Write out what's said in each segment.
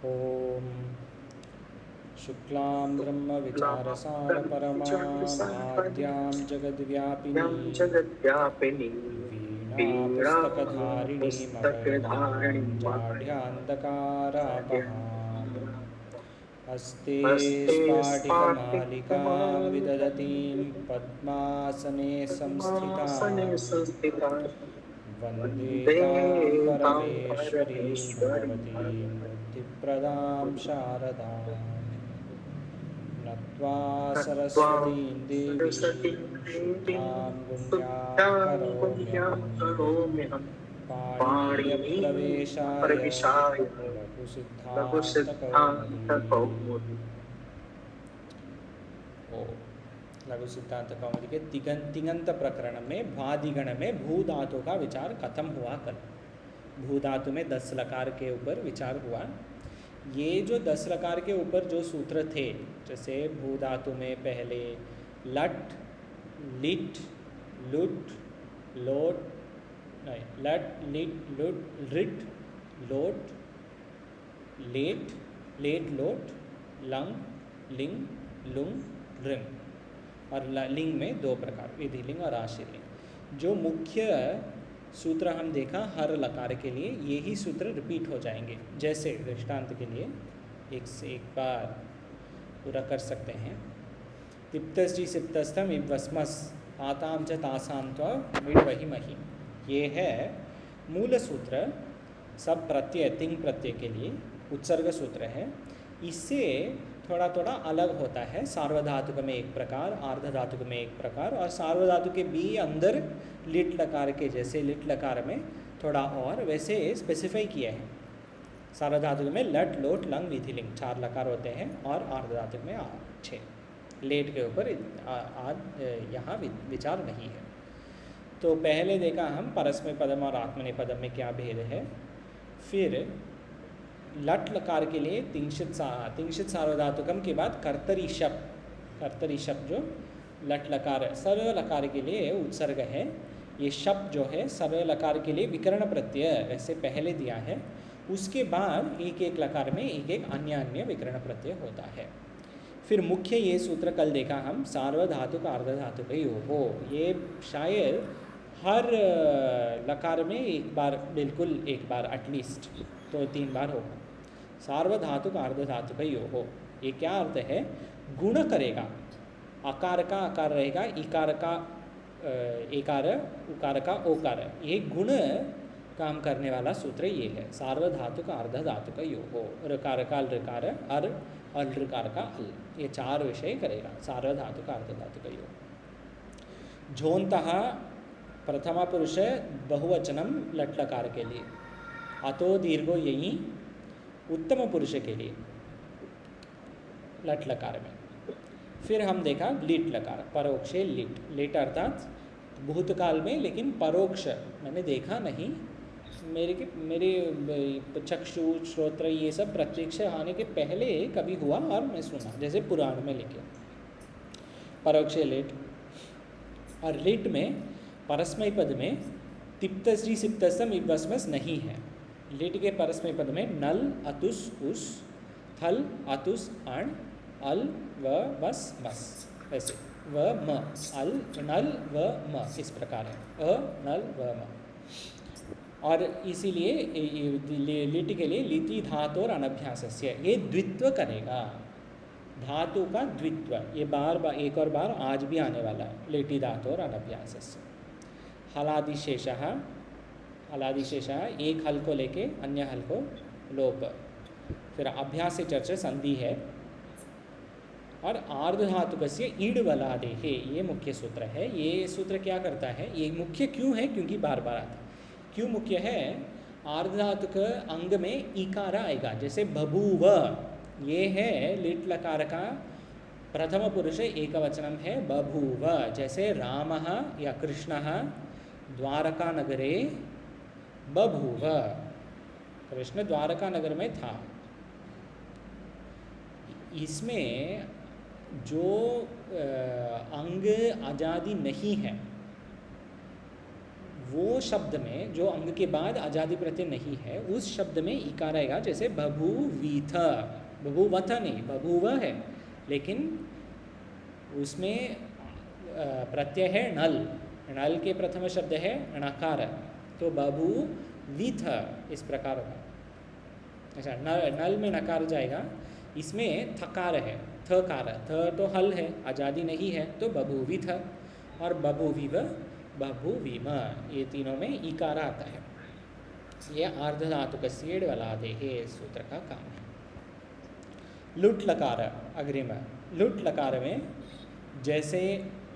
ॐ शुक्लां ब्रह्मविचारसारपरमां आद्यां जगद्व्यापिनीं वीणापुस्तकधारिणीमकरन्दां जाढ्यान्धकारापहाम् हस्ते स्फाटिकमालिकां विदधतीं पद्मासने संस्थितां वन्दे तां परमेश्वरीं भगवतीं बुद्धिप्रदां शारदाम् नत्वा सरस्वतीं देवीं शुद्धां पुण्यां करोम्यहं पाणिनीयप्रवेशाय लघुसिद्धान्तकौमुदी। ओ लघु सिद्धांत कौमुदी के तिङन्त प्रकरण में भादिगण में भू धातु का विचार खत्म हुआ कल। भू धातु में 10 लकार के ऊपर विचार हुआ। ये जो 10 लकार के ऊपर जो सूत्र थे, जैसे भू धातु में पहले लट, लिट, लुट, लोट, नहीं लट, लिट, लुट, रिट, लोट, लेट, लेट, लोट, लंग, लिंग, लुंग, रिंग। और लिंग में 2 प्रकार, विधिलिंग और आशीलिंग। जो मुख्य सूत्र हम देखा हर लकार के लिए, यही सूत्र रिपीट हो जाएंगे। जैसे दृष्टांत के लिए एक से एक बार पूरा कर सकते हैं। तिप्तस्जी सिप्तस्थम इवस्मस आताम च तासाम त्व विड्वहि महि। ये है मूल सूत्र, सब प्रत्यय तिंग प्रत्यय के लिए उत्सर्ग सूत्र है। इससे थोड़ा थोड़ा अलग होता है। सार्वधातुक में एक प्रकार, आर्धधातुक में एक प्रकार, और सार्वधातुक के भी अंदर लिट लकार के जैसे लिट लकार में थोड़ा और वैसे स्पेसिफाई किया है। सार्वधातुक में लट, लोट, लंग, विधिलिंग 4 लकार होते हैं और आर्धधातुक में 6। लेट के ऊपर यहाँ विचार नहीं है। तो पहले देखा हम परस्मै पदम और आत्मनेपदम में क्या भेद है। फिर लट लकार के लिए तिंशित सार्वधातुकम के बाद कर्तरी शब्द जो लट लकार सर्व लकार के लिए उत्सर्ग है। ये शब्द जो है सर्व लकार के लिए विकर्ण प्रत्यय वैसे पहले दिया है। उसके बाद एक एक लकार में एक एक अन्य अन्य विकर्ण प्रत्यय होता है। फिर मुख्य ये सूत्र कल देखा हम, सार्वधातुक अर्धधातुक हो। ये शायद हर लकार में एक बार, बिल्कुल एक बार एटलीस्ट, तो 3 बार होगा। सार्वधातुक अर्धधातुक हो, ये क्या अर्थ है? गुण करेगा। आकार का आकार रहेगा, इकार का एकार, उकार का ओकार। ये गुण काम करने वाला सूत्र ये है। सार्वधातुक अर्धधातुक हो, ऋकार का ऋकार अर और ऋकार का अल, ये 4 विषय करेगा सार्वधातुक अर्धधातुक हो। झोंतः प्रथमा पुरुष बहुवचनम लट लकार के लिए, अतो दीर्घो यही उत्तम पुरुष के लिए लट लकार में। फिर हम देखा लिट लकार, परोक्षे लिट। लिट अर्थात भूतकाल में, लेकिन परोक्ष मैंने देखा नहीं। मेरे चक्षु श्रोत्र ये सब प्रत्यक्ष आने के पहले कभी हुआ और मैं सुना, जैसे पुराण में लिखे परोक्षे लिट। और लिट में परस्मै पद में तिप्तस्जी सिप्तस्तम इवस्मस नहीं है। लिट के परस्मै पद में नल, अतुस, उस, थल, अतुस, अण, अल, व, बस, मस, ऐसे व, म, अल, नल, व, म, इस प्रकार है। अ, नल, व, म। और इसीलिए लिट के लिए लिति धातु और अनभ्यासस्य, ये द्वित्व करेगा। धातु का द्वित्व, ये बार एक और बार आज भी आने वाला है। लिटि धातु और अनभ्यासस्य। हलादिशेषः, एक हल को लेके अन्य हल को लोप। फिर अभ्यास से चर्चा संधि है। और आर्धधातुकस्य ईड वलादेः, ये मुख्य सूत्र है। ये सूत्र क्या करता है? ये मुख्य क्यों है? क्योंकि बार बार आता है। क्यों मुख्य है? आर्धधातुक अंग में इकार आएगा, जैसे बभूव, ये है लिट लकार का प्रथम पुरुष एक वचनम है बभूव। जैसे रामः या कृष्णः द्वारका नगरे बभूव, कृष्ण द्वारका नगर में था। इसमें जो अंग आजादी नहीं है वो शब्द में जो अंग के बाद अजादि प्रत्यय नहीं है, उस शब्द में इकार आएगा। जैसे बभूवीथ, बभूवथ नहीं, बभूव है, लेकिन उसमें प्रत्यय है नल, नल के प्रथम शब्द है णकार, तो बभूविथ इस प्रकार होगा। अच्छा, नल में नकार जाएगा, इसमें थकार है, थकार, थ तो हल है, आजादी नहीं है, तो बभूविथ और बभूविव, बभूविम, ये तीनों में इकार आता है। ये आर्ध धातुक सेड वलादेहे सूत्र का काम है। लुट लकार अग्रिम, लुट लकार में जैसे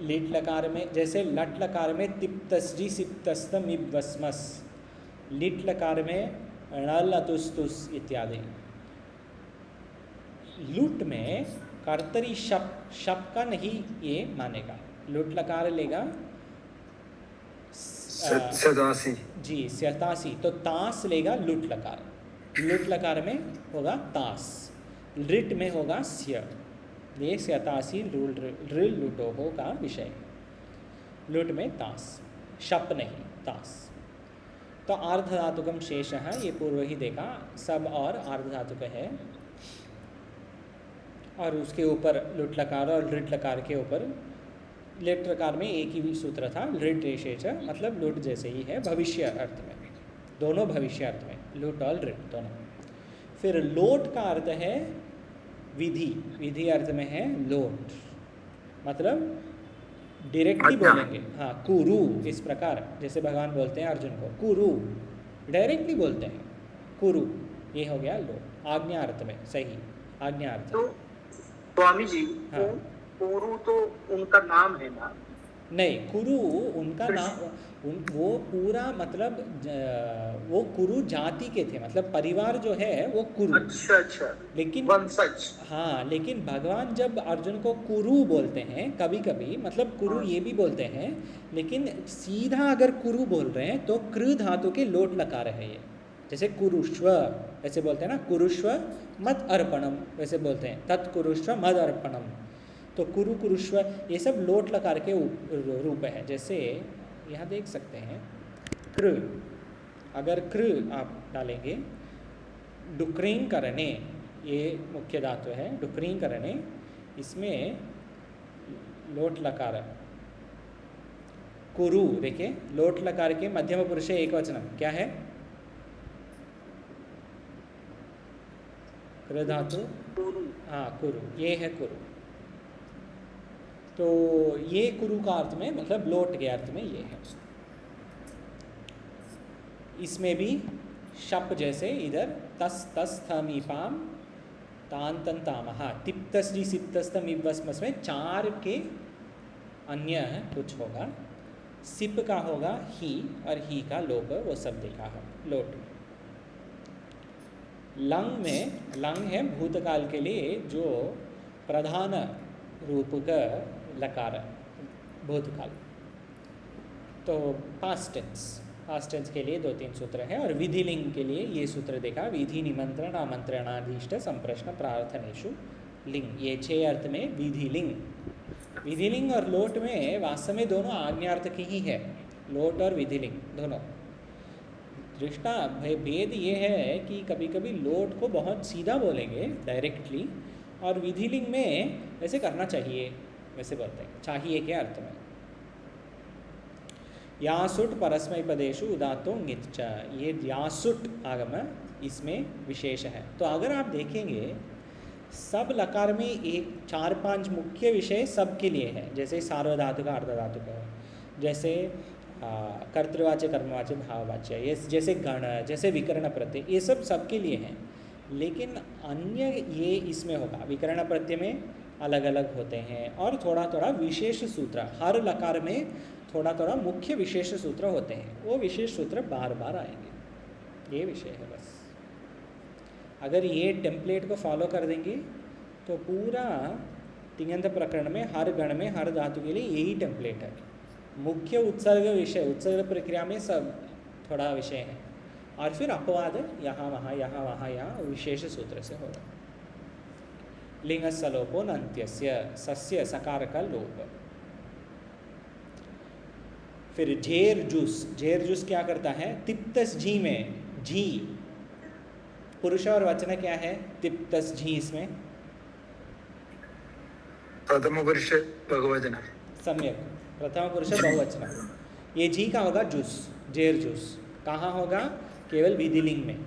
लिट लकार में, जैसे लट लकार में तिप्तस्जी सिप्तस्तम इब्वस्मस, लिट लकार में णल अतुस्तुस इत्यादि। लुट में कर्तरी शप, शप का नहीं ये मानेगा, लुट लकार लेगा सदासी, जी स्यतासी, तो तास लेगा लुट लकार, लुट लकार में होगा तास, लिट में होगा स्य, ये स्यतासी ऋल लुटोहो का विषय, लुट में तास, शप नहीं तास। तो आर्ध धातुकम शेष है, ये पूर्व ही देखा, सब और आर्ध धातुक है, और उसके ऊपर लुट लकार और लिट लकार के ऊपर, लिट लकार में एक ही सूत्र था, लिट रेशेच, मतलब लुट जैसे ही है भविष्य अर्थ में, दोनों भविष्य अर्थ में, लुट और लिट दोनों। फिर लोट का अर्थ है विधि, विधि अर्थ में है लोट, मतलब डायरेक्टली बोलेंगे, हाँ कुरु, इस प्रकार जैसे भगवान बोलते हैं अर्जुन को कुरु, डायरेक्टली बोलते हैं कुरु, ये हो गया लोट, आज्ञा अर्थ में, सही आज्ञा अर्थ। तो स्वामी जी, हाँ, कुरु तो उनका नाम है ना? नहीं, कुरु उनका नाम, वो पूरा मतलब वो कुरु जाति के थे, मतलब परिवार जो है वो कुरु। अच्छा अच्छा, लेकिन वंशज, हाँ, लेकिन भगवान जब अर्जुन को कुरु बोलते हैं कभी कभी, मतलब कुरु ये भी बोलते हैं, लेकिन सीधा अगर कुरु बोल रहे हैं तो कृ धातु के लोट लकार है ये, जैसे कुरुष्व वैसे बोलते हैं ना, कुरुष्व मद अर्पणम वैसे बोलते हैं, तत्कुरुष्व मद अर्पणम, तो कुरु कुरुष्व ये सब लोट लकार के रूप है। जैसे यहाँ देख सकते हैं कृ, अगर कृ आप डालेंगे, डुक्रीन करने, ये मुख्य धातु है, डुक्रीन करने, इसमें लोट लकार कुरु, देखिए लोट लकार के मध्यम पुरुष एक वचनम क्या है, कृ धातु, हाँ कुरु, ये है कुरु, तो ये कुरु का अर्थ में मतलब लोट के अर्थ में ये है। इसमें भी शप जैसे इधर तस तस थमीपाम तांतन तामहा, तिप्तस्जी सिप्तस्तम इब्वस्मस में चार के अन्य कुछ होगा, सिप का होगा ही और ही का लोप, वो सब देखा है लोट। लंग में, लंग है भूतकाल के लिए जो प्रधान रूप का लकार, भूतकाल, तो पास्ट टेंस, पास्ट टेंस के लिए 2-3 सूत्र है, और विधि लिंग के लिए ये सूत्र देखा, विधि निमंत्रण आमंत्रणाधीष्ट संप्रश्न प्रार्थनेषु लिंग, ये 6 अर्थ में विधि लिंग। विधि लिंग और लोट में वास्तव में दोनों आज्ञार्थ की ही है, लोट और विधि लिंग दोनों। दृष्टा भेद ये है कि कभी कभी लोट को बहुत सीधा बोलेंगे डायरेक्टली, और विधि लिंग में वैसे करना चाहिए, वैसे बोलते हैं, चाहिए के अर्थ में। यासुट परस्मै पदेशु उदात्तो ङिच्च, ये यासुट आगम इसमें विशेष है। तो अगर आप देखेंगे सब लकार में एक 4-5 मुख्य विषय सबके लिए है, जैसे सार्वधातुक अर्धधातुक है, जैसे कर्तृवाच्य कर्मवाच्य भाववाच्य, ये जैसे गण, जैसे विकर्ण प्रत्यय, ये सब सबके लिए हैं। लेकिन अन्य ये इसमें होगा, विकर्ण प्रत्यय में अलग अलग होते हैं, और थोड़ा थोड़ा विशेष सूत्र, हर लकार में थोड़ा थोड़ा मुख्य विशेष सूत्र होते हैं, वो विशेष सूत्र बार बार आएंगे, ये विषय है बस। अगर ये टेम्पलेट को फॉलो कर देंगे तो पूरा तिङन्त प्रकरण में हर गण में हर धातु के लिए यही टेम्पलेट है। मुख्य उत्सर्ग विषय, उत्सर्ग प्रक्रिया में सब थोड़ा विषय है, और फिर अपवाद यहाँ वहाँ यहाँ विशेष सूत्र से होगा। लिंगस्य लोपो नन्त्यस्य, सस्य सकार का लोप। फिर झेर जूस क्या करता है? तिप्तस झी में झी पुरुष और वचन क्या है? तिप्तस झी इसमें प्रथम पुरुष बहुवचन। सम्यक, प्रथम पुरुष बहुवचन। ये झी का होगा जूस, झेर जूस। कहाँ होगा? केवल विधिलिंग में,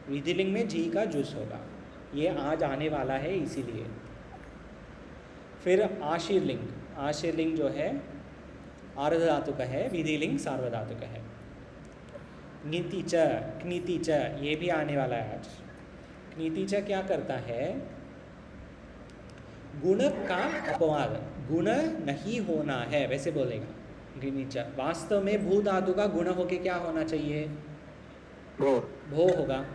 विधिलिंग में झी का जूस होगा। ये आज आने वाला है इसीलिए। फिर आशीर्लिंग, आशीर्लिंग जो है आर्धधातुक है, विधिलिंग सार्वधातुक है। नीति च, क्नीति च, ये भी आने वाला है आज। क्नीति च क्या करता है? गुण का अपवाद, गुण नहीं होना है वैसे बोलेगा क्नीति च। वास्तव में भू धातु का गुण होके क्या होना चाहिए? भो होगा,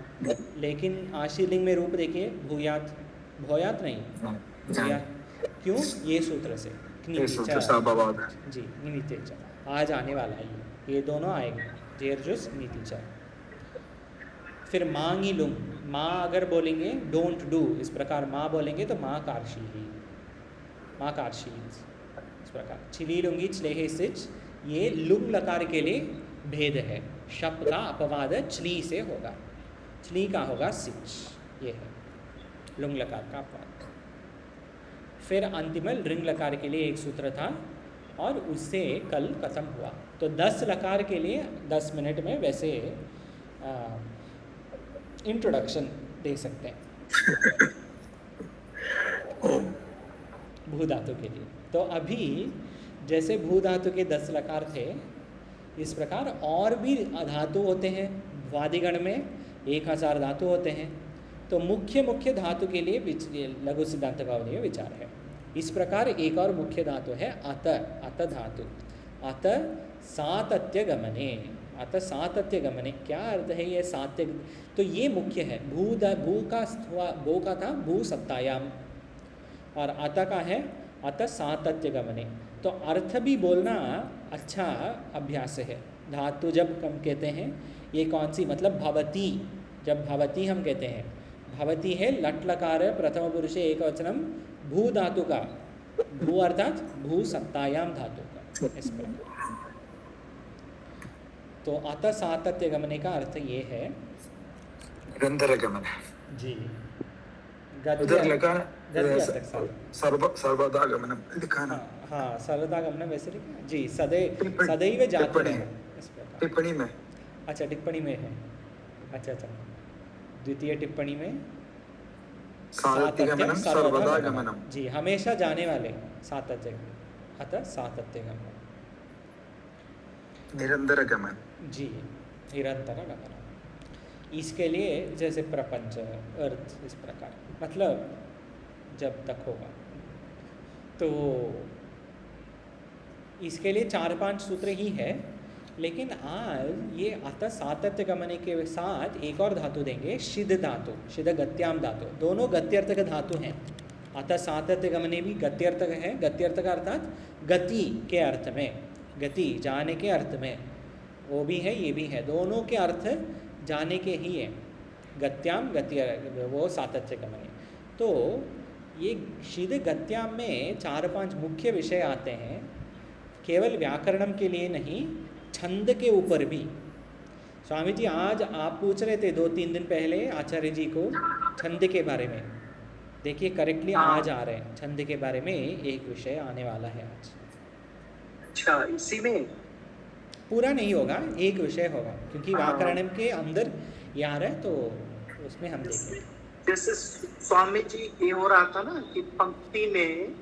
लेकिन आशीर्लिंग में रूप देखिए भूयात, भोयात नहीं भूयात। क्यों? ये सूत्र से जी, नीति च आज आने वाला है। ये दोनों आएंगे, जेरजुस नीति च। फिर मांगी लुंग, माँ अगर बोलेंगे डोंट डू, इस प्रकार माँ बोलेंगे तो माँ कार्शी ही, माँ कार्शी इस प्रकार। छिली लुंगी छलेहे सिच, ये लुंग लकार के लिए भेद है। शप का अपवाद छली से होगा, छली का होगा सिच, ये है लुंग लकार का अपवाद। फिर अंतिम रिंग लकार के लिए एक सूत्र था और उससे कल खत्म हुआ। तो 10 लकार के लिए 10 मिनट में वैसे इंट्रोडक्शन दे सकते हैं भू धातु के लिए। तो अभी जैसे भू धातु के 10 लकार थे, इस प्रकार और भी धातु होते हैं। वादिगण में 1000 धातु होते हैं। तो मुख्य धातु के लिए लघु सिद्धांत कावली में विचार है। इस प्रकार एक और मुख्य धातु है अत, अत धातु। अत सातत्य गमने, अत सातत्य गमने क्या अर्थ है? ये सात्य, तो ये मुख्य है। भू का था भू सत्तायाम, और अत का है अत सातत्य गमने। तो अर्थ भी बोलना अच्छा अभ्यास है। धातु जब हम कहते हैं ये कौन सी, मतलब भवती, जब भवती हम कहते हैं, भवती है लट लकार प्रथम पुरुषे एकवचनम भू धातु का, भू अर्थात भू सत्तायाम धातु का, इस प्रकार। तो अत सातत्य गमने का अर्थ ये है निरंतर गमन जी, उधर लगा सर्वदा गमनम लिखा ना। हाँ सर्वदा गमनम वैसे लिखा जी, सदैव जाते हैं इस प्रकार। टिप्पणी में, अच्छा टिप्पणी में है, अच्छा अच्छा, द्वितीय टिप्पणी में सातत्यगमनम सर्वदा गमनम जी, हमेशा जाने वाले सातत्य, अतः सातत्य गमन, निरंतर गमन जी, निरंतर गमन। इसके लिए जैसे प्रपंच, अर्थ, इस प्रकार, मतलब जब तक होगा। तो इसके लिए 4-5 सूत्र ही है। लेकिन आज ये अतः सातत्य गमने के साथ एक और धातु देंगे, शिद धातु, शिद गत्याम धातु। दोनों गत्यर्थक धातु हैं। अतः सातत्य गमने भी गत्यर्थक है, गत्यर्थक अर्थात गति के अर्थ में, गति जाने के अर्थ में, वो भी है ये भी है, दोनों के अर्थ जाने के ही है। गत्याम गति वो सातत्य गमने। तो ये शिद गत्याम में 4-5 मुख्य विषय आते हैं, केवल व्याकरणम के लिए नहीं, छंद के ऊपर भी। स्वामी जी आज आप पूछ रहे थे 2-3 दिन पहले आचार्य जी को छंद के बारे में, देखिए करेक्टली आज आ रहे हैं छंद के बारे में, एक विषय आने वाला है आज। अच्छा, इसी में पूरा नहीं होगा, एक विषय होगा, क्योंकि व्याकरण के अंदर ये आ रहा है, तो उसमें हम देखेंगे। जैसे स्वामी जी ये हो रहा था ना कि पंक्ति में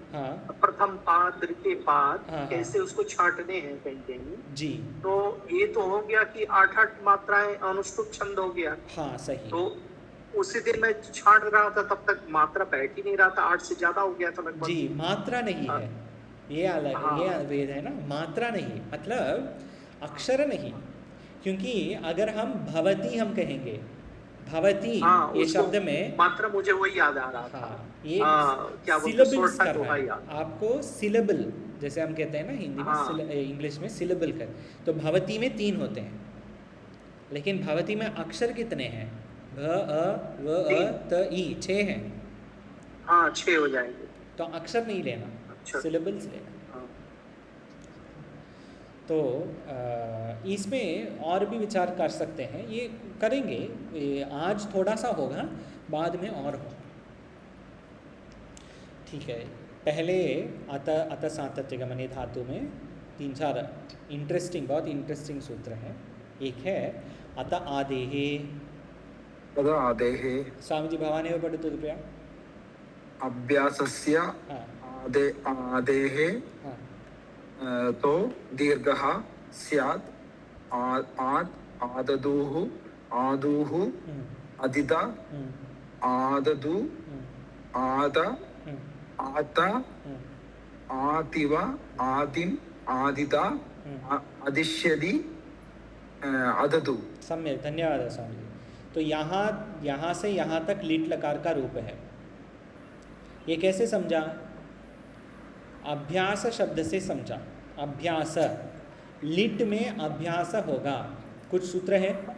प्रथम पाद, द्वितीय पाद कैसे उसको छांटने हैं कहीं जी। तो ये तो हो गया कि 8-8 मात्राएं अनुष्टुप छंद हो गया। हाँ सही। तो उसी दिन मैं छांट रहा था, तब तक मात्रा बैठ ही नहीं रहा था, 8 से ज्यादा हो गया था लगभग जी। मात्रा नहीं है, ये अलग है, ये वेद है ना, मात्रा नहीं मतलब अक्षर नहीं। क्योंकि अगर हम भवती हम कहेंगे, भवती ये शब्द में मात्रा, मुझे वही याद आ रहा था। ये क्या सिलेबल्स करना है आपको, सिलेबल जैसे हम कहते हैं ना हिंदी में, इंग्लिश में सिलेबल कर। तो भवती में 3 होते हैं, लेकिन भवती में अक्षर कितने हैं? भ, अ, व, अ, त, ई, 6 हैं। हाँ 6 हो जाएंगे। तो अक्षर नहीं लेना, सिलेबल्स लेना। तो इसमें और भी विचार कर सकते हैं, ये करेंगे, ये आज थोड़ा सा होगा, बाद में और होगा। ठीक है, पहले अत सातत्यगमने धातु में 3-4 बहुत इंटरेस्टिंग सूत्र हैं। एक है अत आदेहे। तद आदेहे स्वामी जी भवानेव पठतु कृपया। अभ्यासस्य आदेहे तो दीर्घः स्यात् आददुः आदुः अदित आददु आद आत आतिव आदिम आदिता अदिश्यति अददु। सम्यक, धन्यवाद स्वामी जी। तो यहाँ से यहाँ तक लीट लकार का रूप है। ये कैसे समझा? अभ्यास शब्द से समझा। अभ्यास, लिट में अभ्यास होगा। कुछ सूत्र है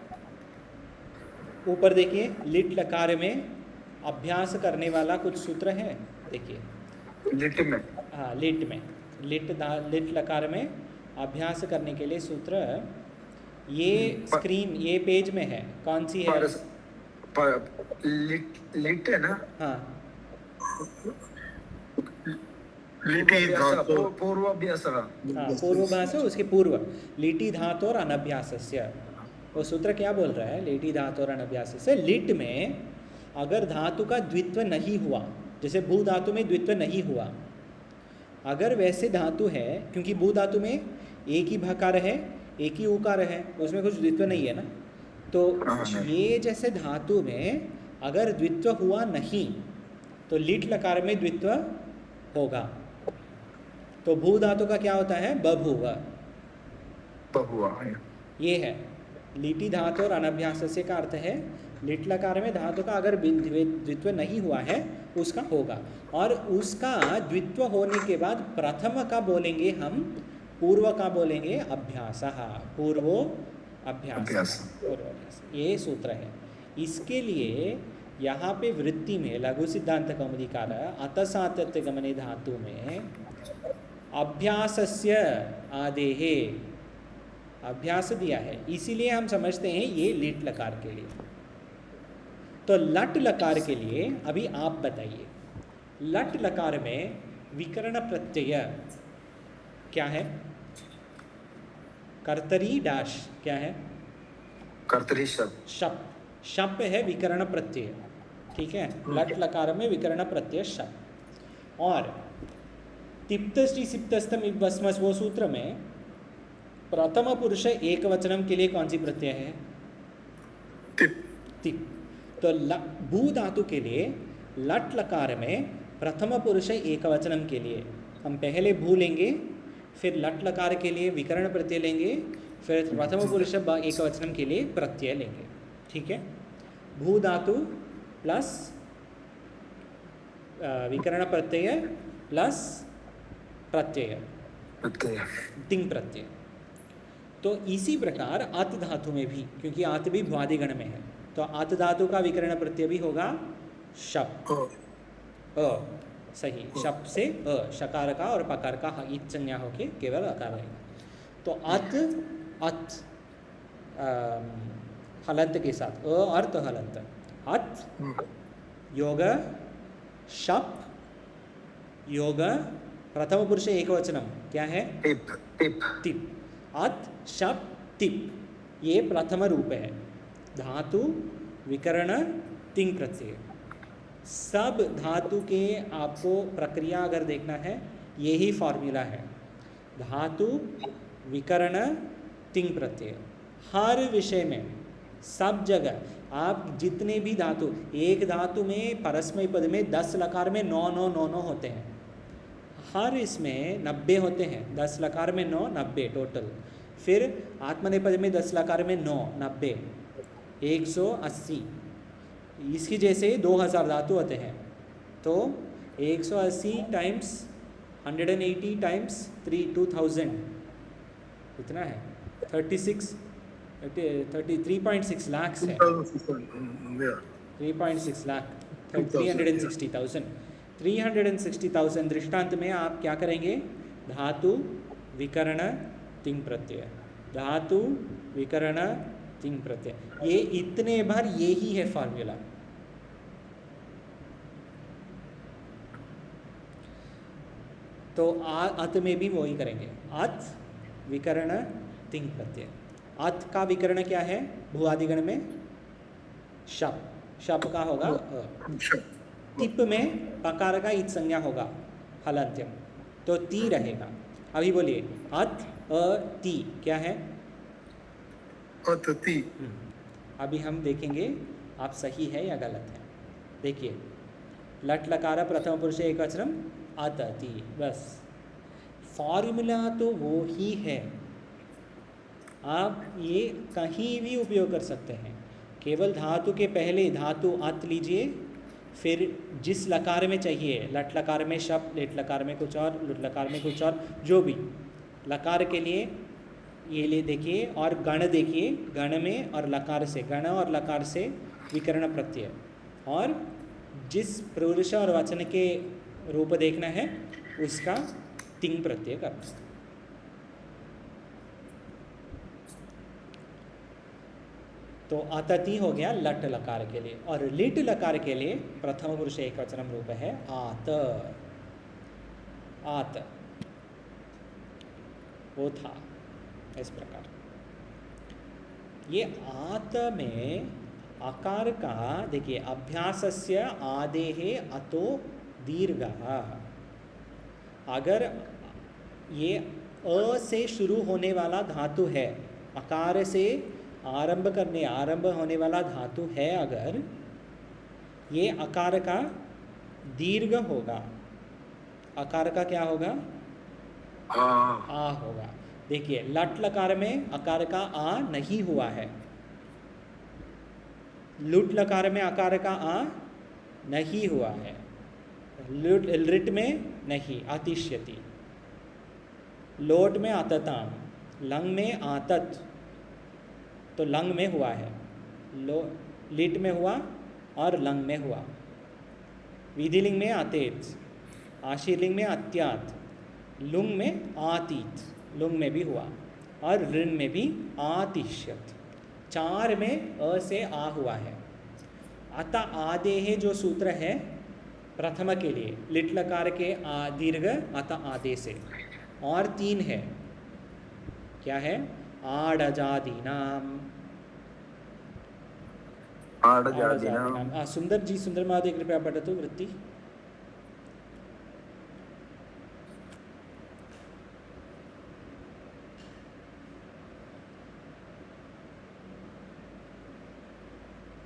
ऊपर देखिए, लिट लकार में अभ्यास करने वाला कुछ सूत्र है, देखिए लिट में। हाँ, लिट में, लिट लकार में अभ्यास करने के लिए सूत्र ये स्क्रीन, ये पेज में है। कौन सी है? लिट है ना? हाँ, पूर्वाभ्यास। हाँ, पूर्वाभ्यास, उसके पूर्व लिटी धातु और अनभ्यासस्य। वो सूत्र क्या बोल रहा है? लिटी धातु और अनभ्यासस्य। लिट में अगर धातु का द्वित्व नहीं हुआ, जैसे भू धातु में द्वित्व नहीं हुआ, अगर वैसे धातु है, क्योंकि भू धातु में एक ही भकार है, एक ही उकार है, उसमें कुछ द्वित्व नहीं है ना, तो ये जैसे धातु में अगर द्वित्व हुआ नहीं तो लिट लकार में द्वित्व होगा। तो भू धातु का क्या होता है? बभूव। ये है लिटी धातु और अनभ्यासस्य का अर्थ है लिट लकार में धातु का अगर द्वित्व नहीं हुआ है उसका होगा, और उसका द्वित्व होने के बाद प्रथम का बोलेंगे हम, पूर्व का बोलेंगे अभ्यास। पूर्वो अभ्यास, ये सूत्र है। इसके लिए यहाँ पे वृत्ति में लघु सिद्धांत कौमुदीकार अत सातत्यगमने धातु में अभ्यासस्य आदेहे अभ्यास दिया है, इसीलिए हम समझते हैं ये लिट लकार के लिए। तो लट लकार के लिए अभी आप बताइए, लट लकार में विकर्ण प्रत्यय क्या है? कर्तरी डैश क्या है? कर्तरी शप। शप, शप है विकर्ण प्रत्यय। ठीक है, लट लकार में विकर्ण प्रत्यय शप। और तिप्तष्टि सिप्तस्तम इवस्मस्, वो सूत्र में प्रथम पुरुष एक वचनम के लिए कौन सी प्रत्यय है? तिप। तिप। तो भू धातु के लिए लट लकार में प्रथम पुरुष एक वचनम के लिए हम पहले भू लेंगे, फिर लट लकार के लिए विकर्ण प्रत्यय लेंगे, फिर प्रथम पुरुष एक वचनम के लिए प्रत्यय लेंगे। ठीक है, भू धातु प्लस विकर्ण प्रत्यय प्लस प्रत्यय, तिंग प्रत्यय। तो इसी प्रकार अत धातु में भी, क्योंकि अत भी भ्वादिगण में है, तो अत धातु का विकर्ण प्रत्यय भी होगा शप। अ, सही, शप से अ, शकार का और पकार का ईच संज्ञा होके केवल अकार रहेगा। तो अत हलंत के साथ, अ अर्थ हलंत, अत योग शप योग प्रथम पुरुष एक वचनम क्या है? टिप। टिप। तिप। अत शप तिप, ये प्रथम रूप है। धातु विकर्ण तिंग प्रत्यय। सब धातु के आपको प्रक्रिया अगर देखना है, यही फॉर्मूला है। धातु विकर्ण तिंग प्रत्यय, हर विषय में, सब जगह आप जितने भी धातु, एक धातु में परस्मय पद में 10 लकार में 9 9 9 9 होते हैं, हर इसमें 90 होते हैं। 10 लकार में 9, 90 टोटल। फिर आत्मनेपद में 10 लकार में 9, 90, 180। इसकी जैसे 2000 धातु होते हैं, तो 180 टाइम्स 180 टाइम्स 2000 कितना है? 3.6 लाख है। 3.6 लाख, 360,000। 360,000 दृष्टांत में आप क्या करेंगे? धातु विकर्ण तिंग प्रत्यय, धातु विकरण तिंग प्रत्यय, ये इतने बार ये ही है फॉर्मूला। तो अत में भी वही करेंगे, अत विकरण तिंग प्रत्यय। अत का विकरण क्या है भुआदिगण में? शप, शप का होगा तिप में पकार का इत संज्ञा होगा हलंत्यम, तो ती रहेगा। अभी बोलिए अत अ ती क्या है? अतति। अभी हम देखेंगे आप सही है या गलत है। देखिए लट लकार प्रथम पुरुष एकवचनम अतति, बस फॉर्मूला तो वो ही है, आप ये कहीं भी उपयोग कर सकते हैं। केवल धातु के पहले धातु अत लीजिए, फिर जिस लकार में चाहिए, लट लकार में शब्द, लेट लकार में कुछ और, लुट लकार में कुछ और, जो भी लकार के लिए ये ले देखिए, और गण देखिए, गण में और लकार से, गण और लकार से विकर्ण प्रत्यय, और जिस पुरुष और वचन के रूप देखना है उसका तिंग प्रत्यय करना। तो अतति हो गया लट लकार के लिए, और लिट लकार के लिए प्रथम पुरुष एकवचनम रूप है आत, आत वो था इस प्रकार। ये आत में आकार का देखिए, अभ्यासस्य आदेहे अतो दीर्घः, अगर ये अ से शुरू होने वाला धातु है, आकार से आरंभ होने वाला धातु है, अगर ये आकार का दीर्घ होगा, आकार का क्या होगा? आ होगा। देखिए लट लकार में आकार का आ नहीं हुआ है, लुट लकार में आकार का आ नहीं हुआ है, लिट में नहीं, आतिष्यति, लोट में आतताम, लंग में आतत, तो लंग में हुआ है, लिट में हुआ और लंग में हुआ, विधिलिंग में आतेत, आशीर्लिंग में अत्यात, लुंग में आतीत, लुंग में भी हुआ, और ऋण में भी आतिष्यत, चार में अ से आ हुआ है। अतः आदेह जो सूत्र है प्रथम के लिए, लिट लकार के दीर्घ अतः आदे से, और तीन है, क्या है? आडजादीनाम, आडजादीनाम। सुंदर जी, सुंदर महादेव कृपया पठतु वृत्ति।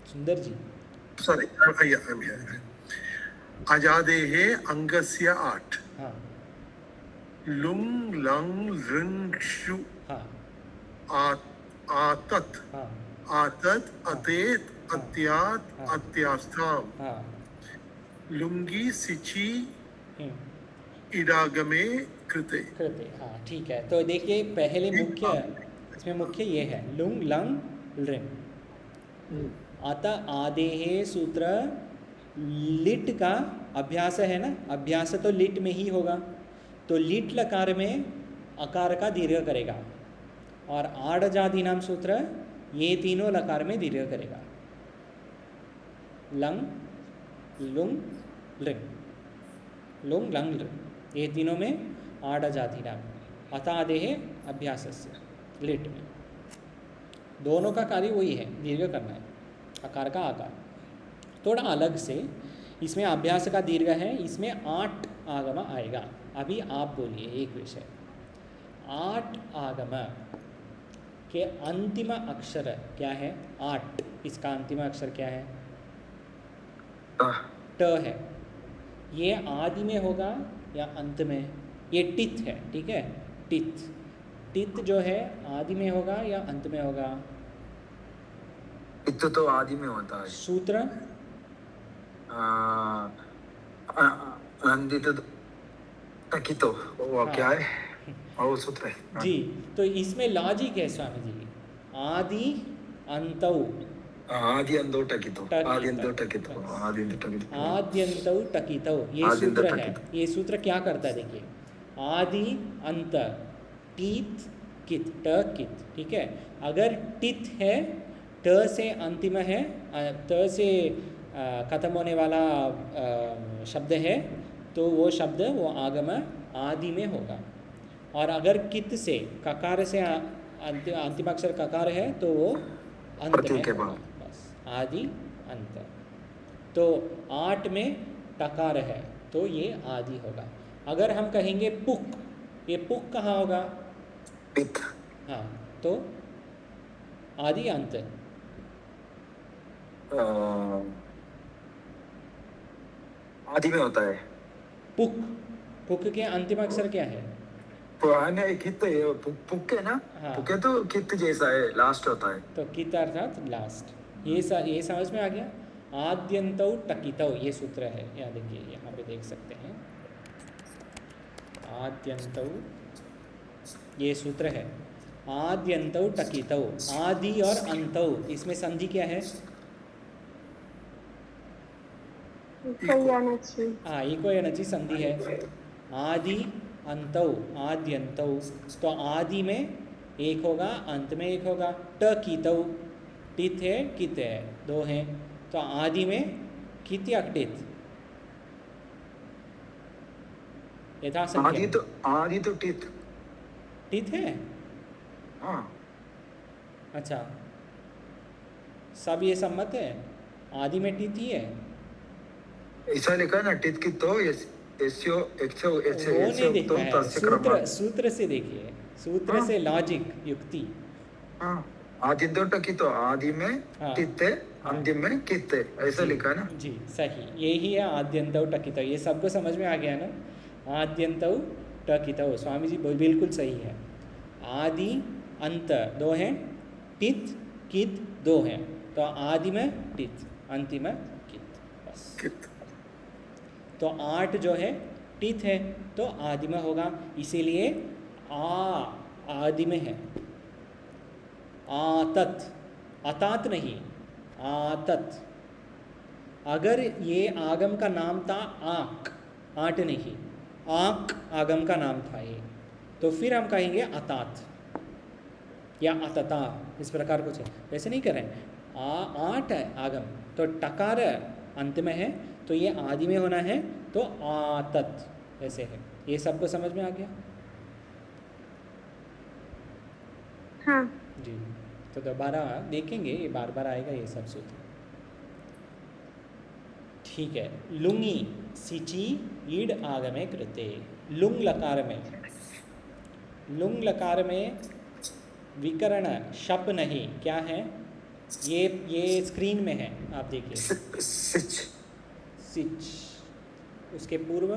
सुंदर जी, सॉरी, अजादेहे अंगस्य 8, हाँ, लुंग लंग लृंग शु, हाँ, आतत, हाँ, आतत, अतेत, अत्यात, अत्यास्थाम, हाँ, लुंगी सिची इडागमे कृते। कृते, हाँ ठीक है। तो देखिए पहले मुख्य, इसमें मुख्य ये है लुंग लंग लृंग। अतः आदेहे सूत्र लिट का अभ्यास है ना, अभ्यास तो लिट में ही होगा, तो लिट लकार में अकार का दीर्घ करेगा, और आडजादि नाम सूत्र ये तीनों लकार में दीर्घ करेगा, लंग लुंग लृंग, लुंग लंग लृंग, ये तीनों में आडजादि नाम। अतः आदेहे अभ्यासस्य लिट में दोनों का कार्य वही है, दीर्घ करना है, आकार का आकार। थोड़ा अलग से इसमें अभ्यास का दीर्घ है, इसमें 8 आगम आएगा। अभी आप बोलिए एक विषय, 8 आगम के अंतिम अक्षर क्या है? 8, इसका अंतिम अक्षर क्या है? ट है। ये आदि में होगा या अंत में? ये टिथ है, ठीक है, टिथ। टिथ जो है आदि में होगा या अंत में होगा? टिथ तो आदि में होता है। सूत्र टकितो, वो क्या है? वो सूत्र है जी। तो इसमें लॉजिक है स्वामी जी, आदि अंतौ, आद्यंतो टकितो, आद्यंतो टकितो, आद्यंतो टकितो, आद्यंतौ टकितौ, ये सूत्र है। ये सूत्र क्या करता है देखिए, आदि अंत, टीथ कित, ट कित, ठीक है। अगर टित है, ट से अंतिम है, त से खत्म होने वाला शब्द है, तो वो शब्द वो आगम आदि में होगा। और अगर कित से, ककार से अंतिम अक्षर ककार है, तो वो अंत में होगा। बस आदि अंत। तो 8 में टकार है, तो ये आदि होगा। अगर हम कहेंगे पुक, ये पुक कहाँ होगा? पित। हाँ, तो आदि अंत। आदि में होता है। पुक, पुक के अंतिम अक्षर क्या है? कित है, पुक है ना? हाँ। पुक है तो कित जैसा है, लास्ट होता है। तो कित अर्थात लास्ट। ये समझ में आ गया। आद्यन्तौ टकितौ, ये सूत्र है, यहाँ देखिए, यहाँ पे देख सकते हैं। आद्यन्तौ, ये सूत्र है। आद्यन्तौ टकितौ, आदि और अंतौ, इसमें संधि क्या है? हाँ, इको यनचि संधि है। आदि अंतौ, आद्यन्तौ, तो आदि में एक होगा, अंत में एक होगा। टकितौ, टित है, कित है, दो हैं, तो आदि में कित या टित? आदि तो टित। टित है? हाँ। अच्छा, सब ये सम्मत है, आदि में टित ही है। ऐसा लिखा है ना, टित की तो वो नहीं देखना है, सूत्र से देखिए, सूत्र से लॉजिक, युक्ति। हाँ, आदित्य टकी तो आदि में टित है, अंतिम में कित है, ऐसा लिखा है ना? जी सही, यही है आद्यन्तौ टकितौ। ये सबको समझ में आ गया ना? आद्यन्तौ टकितौ, स्वामी जी बिल्कुल सही है। आदि अंत दो हैं, टित कित दो हैं, तो आदि में टित, अंतिम में कित, बस। कित। तो 8 जो है टित है, तो आदि में होगा, इसीलिए आदि में है। आतत, अतात नहीं, आतत। अगर ये आगम का नाम था आक, आट नहीं, आक आगम का नाम था ये, तो फिर हम कहेंगे अतात या अतता, इस प्रकार कुछ है। वैसे नहीं कर रहे। आट है आगम, तो टकार अंत में है, तो ये आदि में होना है, तो आतत ऐसे है। ये सबको समझ में आ गया? हाँ जी, तो दोबारा देखेंगे, ये बार बार आएगा ये सब सूत्र। ठीक है। लुंगी सिची ईड आगमे कृते, लुंग लकार में, लुंग लकार में विकरण शप नहीं, क्या है? ये स्क्रीन में है, आप देखिए। सिच, उसके पूर्व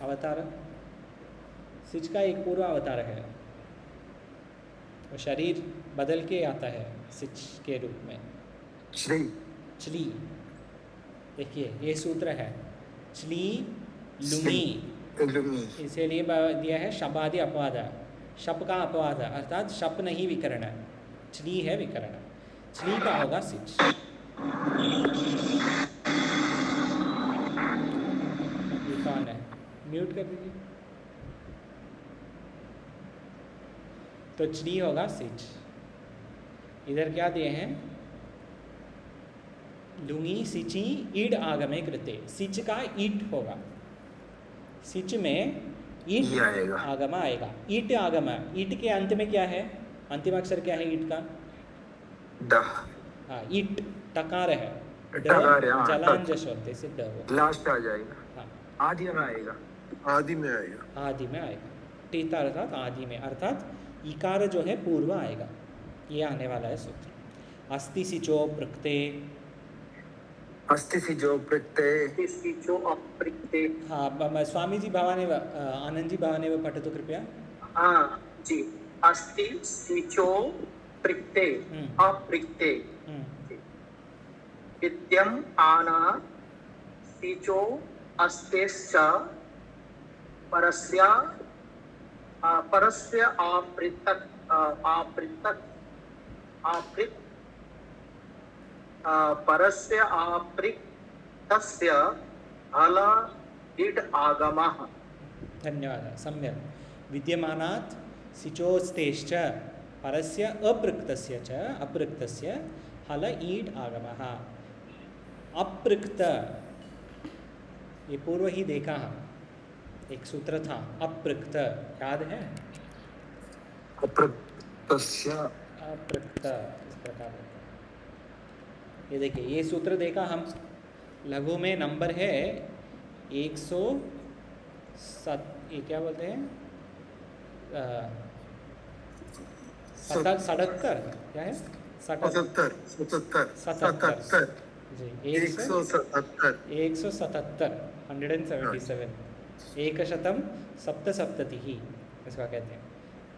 अवतार, सिच का एक पूर्व अवतार है, वो शरीर बदल के आता है सिच के रूप में। चली, देखिए ये सूत्र है, चली लुंगी, इसीलिए दिया है शबादि अपवाद, शप का अपवाद, अर्थात शप नहीं विकरण, चली है विकरण। चली का होगा सिच। ये कौन है? म्यूट कर दीजिए। तो चली होगा सिच। इधर क्या दिए हैं? लुंगी सिची ईड आगमे कृते, सिच का ईट होगा, सिच में ईट आगम आएगा। ईट आगम, ईट के अंत में क्या है? अंतिम अक्षर क्या है ईट का? ड। हाँ, ईट टकार है, जलांजस होते से ड हो, लास्ट आ जाएगा। हाँ, आदि में आएगा, आदि में आएगा, आदि में आएगा। टीता अर्थात आदि में, अर्थात इकार जो है पूर्व आएगा, ये आने वाला है सूत्र। अस्ति सिचो प्रकृते, अस्ति सिचो प्रकृते, सिचो अप्रकृते। हाँ, स्वामी जी भावानेव, आनंद जी भावानेव पठतु कृपया। हाँ जी, अस्ति सिचो प्रकृते अप्रकृते, विद्यम आना सिचो अस्तेश्च परस्य परस्य आपृथक् आपृथक् आपृत् परस्य आपृक्तस्य हल इड आगमः। धन्यवाद, सम्यक। विद्यमानात् सिचोस्तेश्च परस्य अपृक्तस्य च अपृक्तस्य हल ईड आगमः। अपृक्त ये पूर्व ही देखा हम, एक सूत्र था अपृक्त, याद है? अपृक्तस्य अपृक्त इस प्रकार ये देखिए, ये सूत्र देखा हम। लघु में नंबर है 107, ये क्या बोलते हैं, 77 क्या है? 77 जी 177 177 एकशतम सप्तसप्ततिः इसका कहते हैं।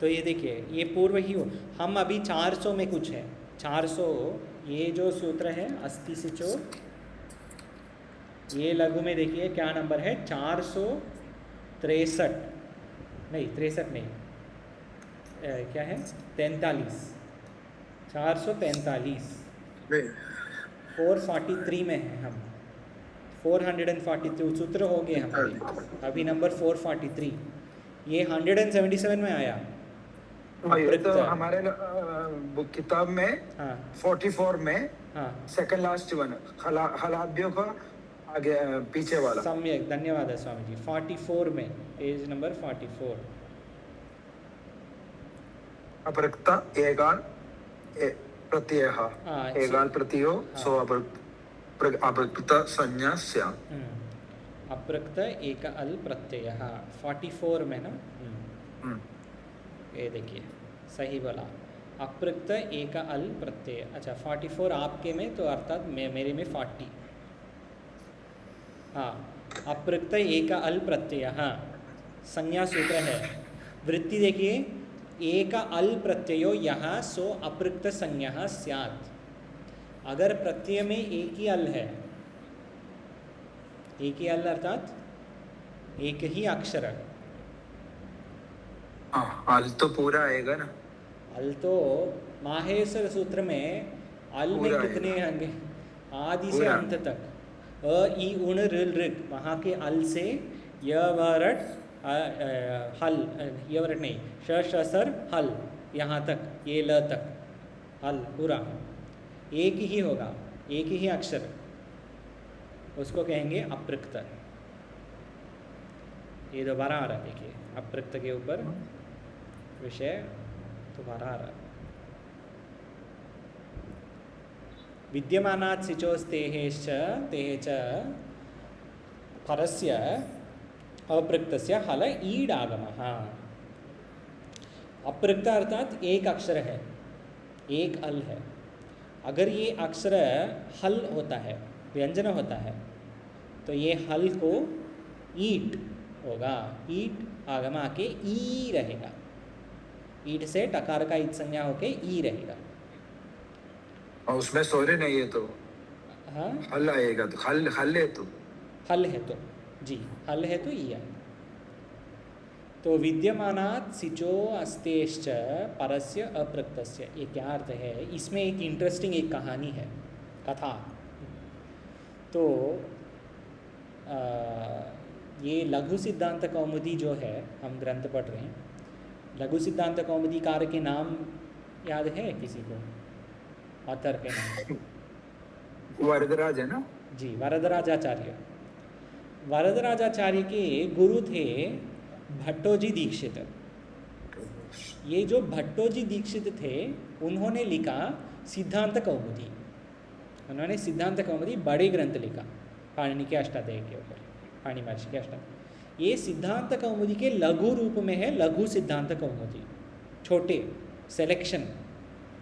तो ये देखिए, ये पूर्व ही हो, हम अभी 400 में कुछ है, 400 ये जो सूत्र है अस्ति सिचो, ये लघु में देखिए क्या नंबर है, 463 नहीं, 63 नहीं, क्या है, 43, 443 443 में है हम, 442 सूत्र हो गए हमारे, अभी नंबर 443, ये 177 में आया। ये तो हमारे किताब में 44 में सेकंड लास्ट वन हलाभ्यों का आगे पीछे वाला। सम्यक, धन्यवाद है स्वामी जी। 44 में, पेज नंबर 44। अपृक्ता एगाल प्रत्ययः, एगाल प्रत्ययो सो अपृक्त संज्ञा स्यात्। अपृक्त एक अल प्रत्ययः 44 में ना। ये देखिए सही बोला, अपृक्त एक अल प्रत्यय। अच्छा 44 आपके में, तो अर्थात मेरे में 40। हाँ, अपृक्त एक अल प्रत्यय, हाँ संज्ञा सूत्र है। वृत्ति देखिए, एक अल प्रत्ययो यहाँ सो अपृक्त संज्ञा स्यात्। अगर प्रत्यय में एक ही अल है, एक ही अल अर्थात एक ही अक्षर, अल तो पूरा आएगा ना। अल तो माहेश्वर सूत्र में अल में कितने होंगे, आदि से अंत तक, अ ई उण ऋल ऋग, वहाँ के अल से य वरट हल, य वरट नहीं, श सर हल, यहाँ तक ये ल तक हल पूरा एक ही होगा, एक ही अक्षर, उसको कहेंगे अपृक्त। ये दोबारा आ रहा है, देखिए अपृक्त के ऊपर विषय दोबारा आ रहा। विद्यमानात् सिचोस्तेहेश्च तेः च परस्य अपृक्तस्य हल ईड आगमः। अपृक्त अर्थात एक अक्षर है, एक अल है। अगर ये अक्षर हल होता है, व्यंजन होता है, तो ये हल को ईट होगा, ईट आगम आके ई रहेगा, ईट से टकार का ईट संज्ञा होके ई रहेगा। और उसमें सोरे नहीं है तो हाँ, हल आएगा, तो हल है तो हल है तो जी, हल है तो ई आएगा। तो विद्यमानात् सिचो अस्तेश्च परस्य अपृक्तस्य, ये क्या अर्थ है? इसमें एक इंटरेस्टिंग एक कहानी है, कथा। तो ये लघु सिद्धांत कौमुदी जो है, हम ग्रंथ पढ़ रहे हैं, लघु सिद्धांत कौमुदीकार के नाम याद है किसी को? ऑथर के नाम? वरदराज है ना जी, वरदराजाचार्य। वरदराजाचार्य के गुरु थे भट्टोजी दीक्षित। ये जो भट्टोजी दीक्षित थे, उन्होंने लिखा सिद्धांत कौमुदी। उन्होंने सिद्धांत कौमुदी बड़े ग्रंथ लिखा, पाणिनि के अष्टाध्यायी के ऊपर, पाणिनि महर्षि के अष्टाध्यायी। ये सिद्धांत कौमुदी के लघु रूप में है, लघु सिद्धांत कौमुदी, छोटे सिलेक्शन।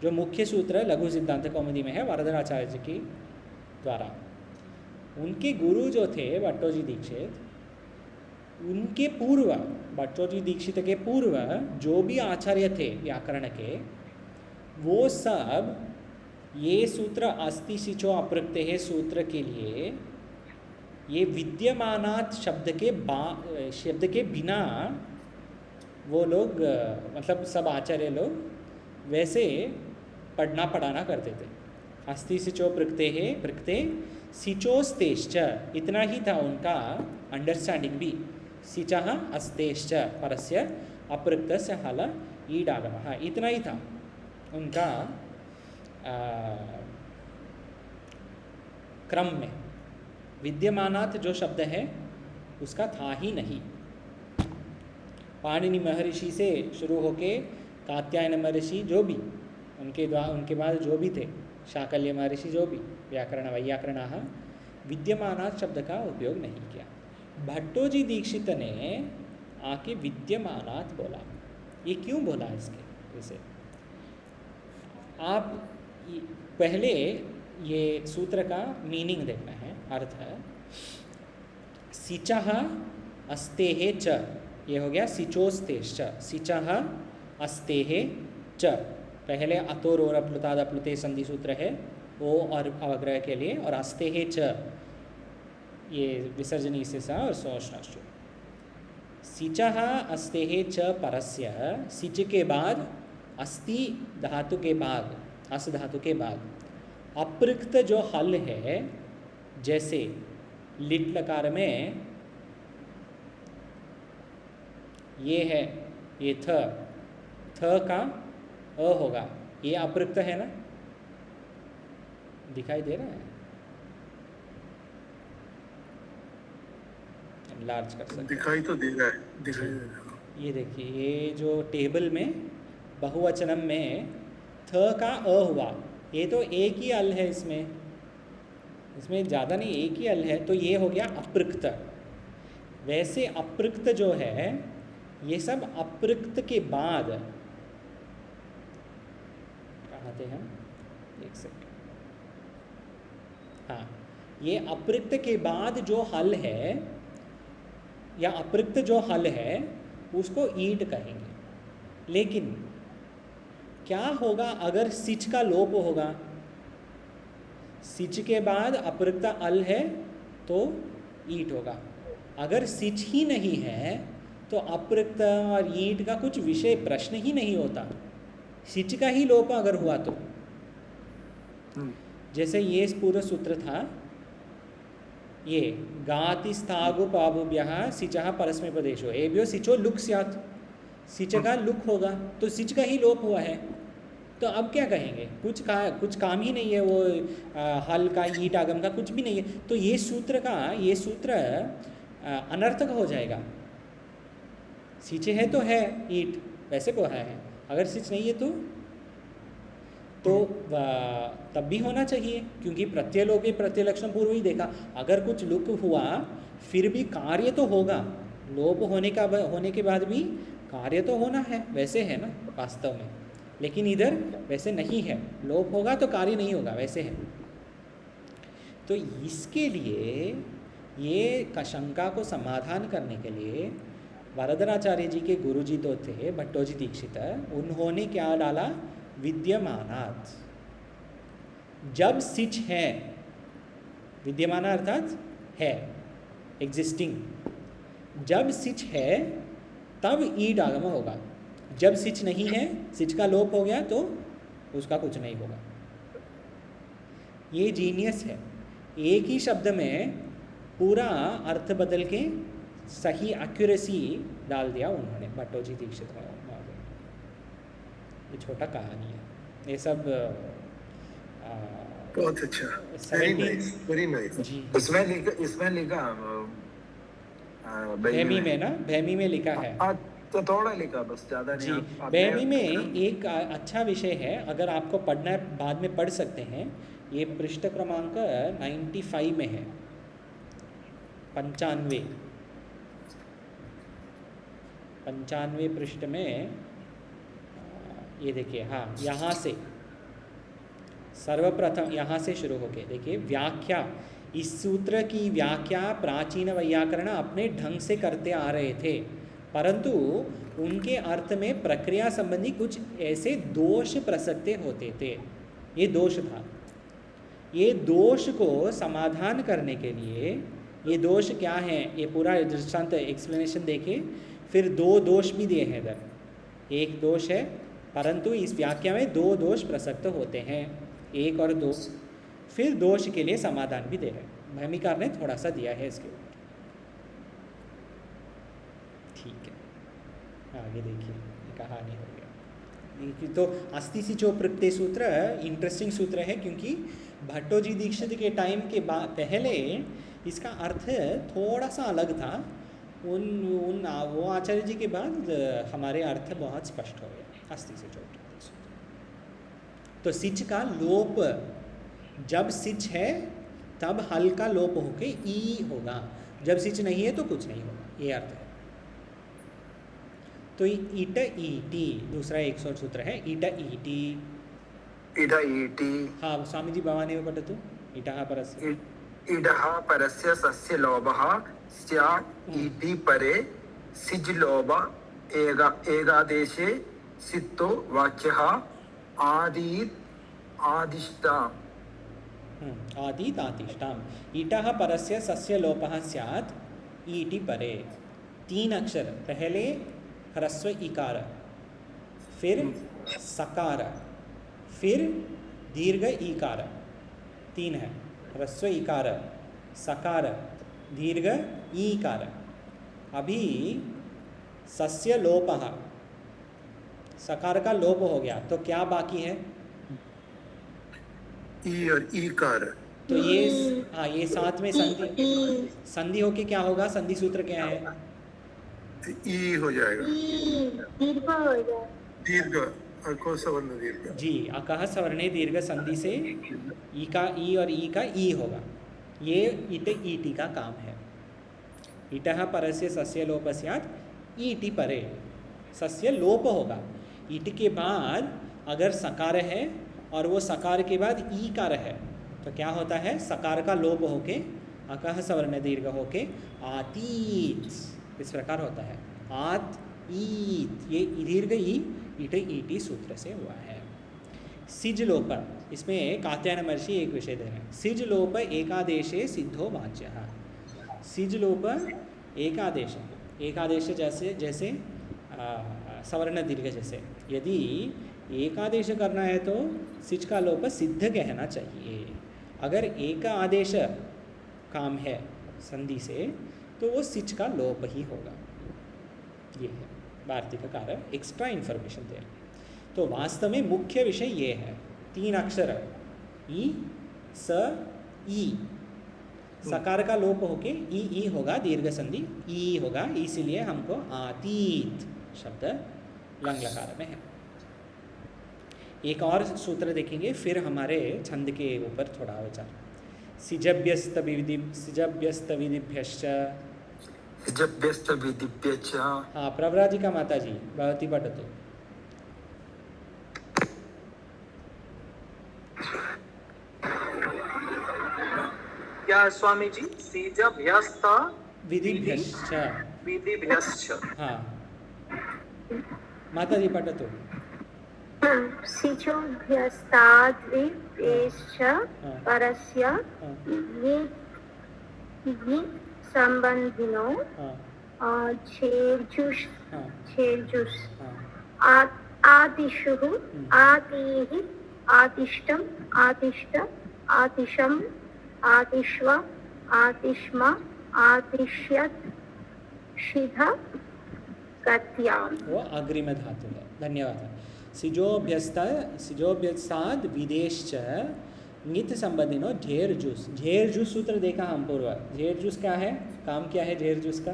जो मुख्य सूत्र लघु सिद्धांत कौमुदी में है, वरदराचार्य जी के द्वारा। उनके गुरु जो थे भट्टोजी दीक्षित, उनके पूर्व, भट्टोजी दीक्षित के पूर्व जो भी आचार्य थे व्याकरण के, वो सब ये सूत्र अस्ति सिचो अपृक्ते सूत्र के लिए ये विद्यमानात् शब्द के बिना वो लोग, मतलब सब आचार्य लोग वैसे पढ़ाना करते थे। अस्ति सिचो पृक्ते सिचोस्तेश्च, इतना ही था उनका अंडरस्टैंडिंग भी। सिचः अस्तेश्च परस्य अपृक्तस्य हल ईड आगम, हाँ इतना ही था उनका क्रम में। विद्यमानात जो शब्द है उसका था ही नहीं। पाणिनि महर्षि से शुरू होके कात्यायन महर्षि जो भी उनके बाद जो भी थे, शाकल्य महर्षि जो भी व्याकरण वैयाकरणाः, विद्यमानात शब्द का उपयोग नहीं किया। भट्टोजी दीक्षित ने आके विद्यमानात बोला। ये क्यों बोला इसके इसे? आप पहले ये सूत्र का मीनिंग देखना है, अर्थ है। सिचः अस्तेः च, ये हो गया सिचोस्तेश्च, सिचः अस्तेः च, पहले अतोर और अप्लुताद अप्लुते संधि सूत्र है ओ और अवग्रह के लिए, और अस्तेः च ये विसर्जनी से सा और सोष्णश्च। सिचः अस्तेः च परस्य, सिच के बाद अस्ति धातु के बाद, अस धातु के बाद अपृक्त जो हल है, जैसे लिट लकार में ये है, ये थ का अ होगा, ये अपृक्त है ना, दिखाई दे रहा है? लार्ज कर सकते, दिखाई तो दे रहा है, दिखाई दे रहा है। ये देखिए, ये जो टेबल में बहुवचनम में थ का अ हुआ, ये तो एक ही अल है, इसमें ज़्यादा नहीं, एक ही अल है, तो ये हो गया अपृक्त। वैसे अपृक्त जो है, ये सब अपृक्त के बाद, कहाँ थे हम, एक सेकंड, हाँ, ये अपृक्त के बाद जो हल है या अपृक्त जो हल है उसको ईट कहेंगे। लेकिन क्या होगा अगर सिच का लोप होगा? सिच के बाद अपृक्त अल है तो ईट होगा। अगर सिच ही नहीं है तो अपृक्त और ईट का कुछ विषय प्रश्न ही नहीं होता। सिच का ही लोप अगर हुआ तो, जैसे ये पूरा सूत्र था, ये गाति स्थागु पाभुभ्यः सिचः परस्मैपदेशो एभ्यो सिचो लुक स्यात्, सिच का लुक होगा तो सिच का ही लोप हुआ है, तो अब क्या कहेंगे? कुछ काम ही नहीं है, वो हल का ईट आगम का कुछ भी नहीं है, तो ये सूत्र अनर्थक हो जाएगा। सिच है तो है ईट, वैसे को है, अगर सिच नहीं है तो तब भी होना चाहिए, क्योंकि प्रत्यय लोपे प्रत्यय लक्षण पूर्व ही देखा। अगर कुछ लुक हुआ फिर भी कार्य तो होगा, लोप होने के बाद भी कार्य तो होना है, वैसे है ना वास्तव में। लेकिन इधर वैसे नहीं है, लोप होगा तो कार्य नहीं होगा, वैसे है। तो इसके लिए ये शंका को समाधान करने के लिए वरदराचार्य जी के गुरुजी तो थे भट्टोजी दीक्षित, उन्होंने क्या डाला? विद्यमानात्। जब सिच है, विद्यमाना अर्थात है, एग्जिस्टिंग, जब सिच है तब ईड आगम होगा। जब सिच नहीं है, सिच का लोप हो गया तो उसका कुछ नहीं होगा। ये जीनियस है, एक ही शब्द में पूरा अर्थ बदल के सही एक्यूरेसी डाल दिया उन्होंने, भट्टोजी दीक्षित महोदय। ये छोटा कहानी है, ये सब बहुत अच्छा, वेरी नाइस जी। इसमें लिखा भैमी में ना, भैमी में लिखा है, तो थोड़ा लिखा बस, ज़्यादा नहीं। जी, भैमी में एक अच्छा विषय है, अगर आपको पढ़ना है बाद में पढ़ सकते हैं। ये पृष्ठ क्रमांक 95 में है, 95 पृष्ठ में, ये देखिए, हाँ, यहाँ से सर्वप्रथम यहाँ से शुरू होके देखिए, व्याख्या, इस सूत्र की व्याख्या प्राचीन वैयाकरण अपने ढंग से करते आ रहे थे, परंतु उनके अर्थ में प्रक्रिया संबंधी कुछ ऐसे दोष प्रसक्ते होते थे। ये दोष था, ये दोष को समाधान करने के लिए, ये दोष क्या है, ये पूरा दृष्टांत एक्सप्लेनेशन देखे, फिर दो दोष भी दिए हैं इधर। एक दोष है, परंतु इस व्याख्या में दो दोष प्रसक्त होते हैं, एक और दो, फिर दोष के लिए समाधान भी दे रहे हैं। भूमिकार ने थोड़ा सा दिया है इसके ऊपर, ठीक है। आगे देखिए, कहानी हो गया। तो अस्ति सिचो प्रत्यय सूत्र इंटरेस्टिंग सूत्र है, क्योंकि भट्टोजी दीक्षित के टाइम के बाद पहले इसका अर्थ थोड़ा सा अलग था। वो आचार्य जी के बाद हमारे अर्थ बहुत स्पष्ट हो गए अस्ति सिचो प्रत्यय सूत्र। तो सिच का लोप, जब सिच है तब हल का लोप होके ई होगा, जब सिच नहीं है तो कुछ नहीं होगा, ये अर्थ है। तो ईट ईटी दूसरा एक और सूत्र है, ईट ईटी। ईटा ईटी। हाँ स्वामी जी भवानी में पठतु। ईटः परस्य। ईटः परस्य सस्य लोभः स्यात् ईटी परे सिज् लोभ एकादेशे सिद्धो वाच्यः आदीत् आदिष्टाम्। आदीत् आदिष्टाम्। ईटः परस्य सस्य लोपः स्यात् ईटी परे। 3 अक्षर, पहले ह्रस्व इकार, फिर सकार, फिर दीर्घ ईकार, 3 है। ह्रस्व इकार, सकार, दीर्घ ईकार। अभी सस्य लोपः, सकार का लोप हो गया, तो क्या बाकी है? ई और ईकार। तो ये साथ में संधि होके क्या होगा? संधि सूत्र क्या है? ई हो जाएगा, दीर्घ हो जाएगा, दीर्घ अको सवर्ण दीर्घ। जी, अकः सवर्णे दीर्घ संधि से ई का ई और ई का ई होगा। ये इट ईटी का काम है। इटः परस्य सस्य लोप स्यात् ईटी परे, सस्य लोप होगा। ईट के बाद अगर सकार है और वो सकार के बाद ईकार है तो क्या होता है? सकार का लोप होके अकः सवर्ण दीर्घ होके आतीत, इस प्रकार होता है। आत ईत, ये दीर्घ ई ईट ईटी सूत्र से हुआ है। सिज लोप, इसमें कात्यायन महर्षि एक विषय दे रहे हैं। सिज लोप एकादेशे सिद्धो वाच्यः। सिज लोप एकादेश, एकादेश जैसे सवर्ण दीर्घ जैसे, यदि एकादेश करना है तो सिच का लोप सिद्ध कहना चाहिए। अगर एक आदेश काम है संधि से तो वो सिच का लोप ही होगा। ये है वार्तिककार एक्स्ट्रा इन्फॉर्मेशन दे रहे। तो वास्तव में मुख्य विषय ये है, 3 अक्षर ई स ई, सकार का लोप होके ई होगा, दीर्घ संधि ई होगा, इसीलिए हमको आतीत शब्द लंग लकार में है। एक और सूत्र देखेंगे, फिर हमारे छंद के ऊपर थोड़ा विचार। सिजभ्यस्त विधिभ्यश्च। सिजभ्यस्त विधिभ्यश्च। हाँ, प्रव्राजिका माता जी भवती पठतु। क्या स्वामी जी? सिजभ्यस्त विधिभ्यश्च। विधिभ्यश्च। हाँ माता जी पठतु। सिजोभ्यस्ताद्विभ्यश्च परस्य संबंधिनो छेर्जुस् आदिशुः आदिः आदिष्टम् आदिष्ट आदिशम् आदिश्व आदिश्म आदिश्यत् शिध गत्याम्। वो अग्रिम धातु है। धन्यवाद। सिजोभ्यस्ताद विदेश्च नित संबंधिनो झेर जूस। झेर जूस सूत्र देखा हम पूर्व। झेर जूस क्या है? काम क्या है झेर जूस का?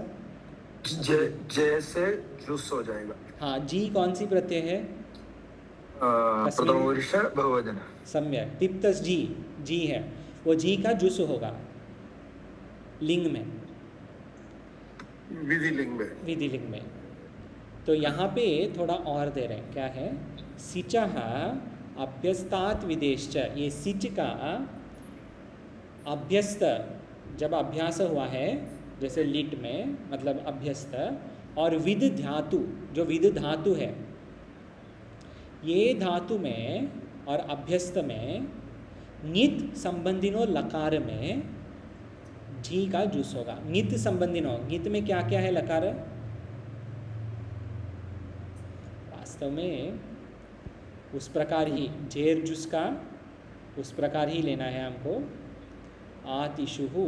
जैसे जूस हो जाएगा। हाँ, जी कौन सी प्रत्यय है? प्रथम पुरुष बहुवचन। सम्यक। तिप्तस जी, जी है, वो जी का जुस होगा लिंग में, विधिलिंग में। तो यहाँ पे थोड़ा और दे रहे हैं, क्या है? सिचः अभ्यस्तात् विदेश्च। ये सिच का अभ्यस्त, जब अभ्यास हुआ है जैसे लिट में, मतलब अभ्यस्त, और विद धातु, जो विद धातु है, ये धातु में और अभ्यस्त में नित संबंधिनो लकार में जी का जुस होगा। नित संबंधिनो, नित में क्या क्या है लकार? वास्तव में उस प्रकार ही झेर जुस का उस प्रकार ही लेना है हमको। आतिशुहु,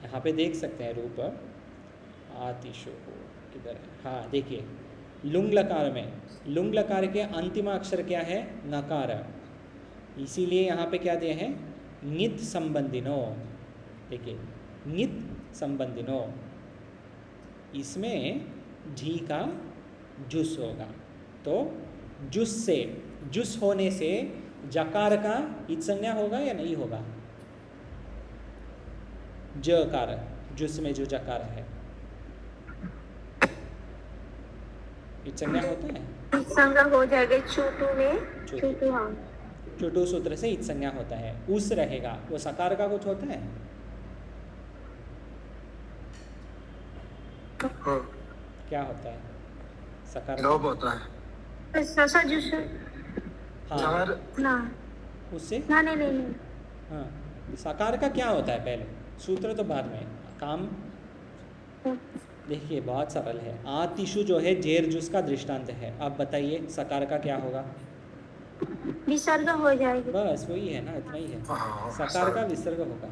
यहाँ पे देख सकते हैं रूप। आतिशुहु किधर है? हाँ देखिए, लुंग लकार में, लुंग लकार के अंतिम अक्षर क्या है? नकार, इसीलिए यहाँ पे क्या दिया है? नित संबंधिनो। देखिए नित संबंधिनो, इसमें झी का जुस होगा, तो जुस से, जुस होने से जकार का इत्संज्ञा होगा या नहीं होगा? जकार, जुस में जो जकार है इत्संज्ञा होता है? इत्संज्ञा हो जाएगा चुटू में, चुटू। हाँ, चुटू सूत्र से इत्संज्ञा होता है। उस रहेगा, वो सकार का कुछ होता है? हाँ। क्या होता है सकार? लोभ होता है। ससा जुस। हाँ ना, उससे ना नहीं नहीं। हाँ, सकार का क्या होता है पहले? सूत्र तो बाद में, काम देखिए बहुत सरल है। आतिशु जो है जेर जुस का दृष्टांत है। अब बताइए सकार का क्या होगा? विसर्ग हो जाएगा। बस वही है ना, इतना ही है। सकार का विसर्ग होगा।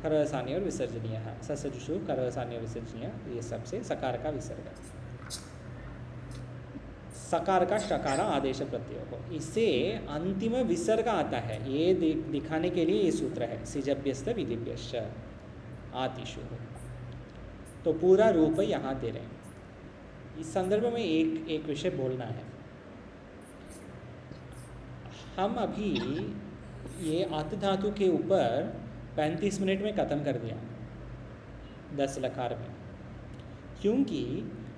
करवसानी और विसर्जनीय है, ससजुषु करवसानी और विसर्जनीय, ये सबसे सकार का विसर्ग। सकार का शकार आदेश प्रत्यय हो, इससे अंतिम विसर्ग आता है। ये दिखाने के लिए ये सूत्र है, सिजभ्यस्त विधिभ्यश्च आतिशु। तो पूरा रूप यहाँ दे रहे हैं। इस संदर्भ में एक विषय बोलना है। हम अभी ये आत धातु के ऊपर 35 मिनट में ख़त्म कर दिया 10 लकार में, क्योंकि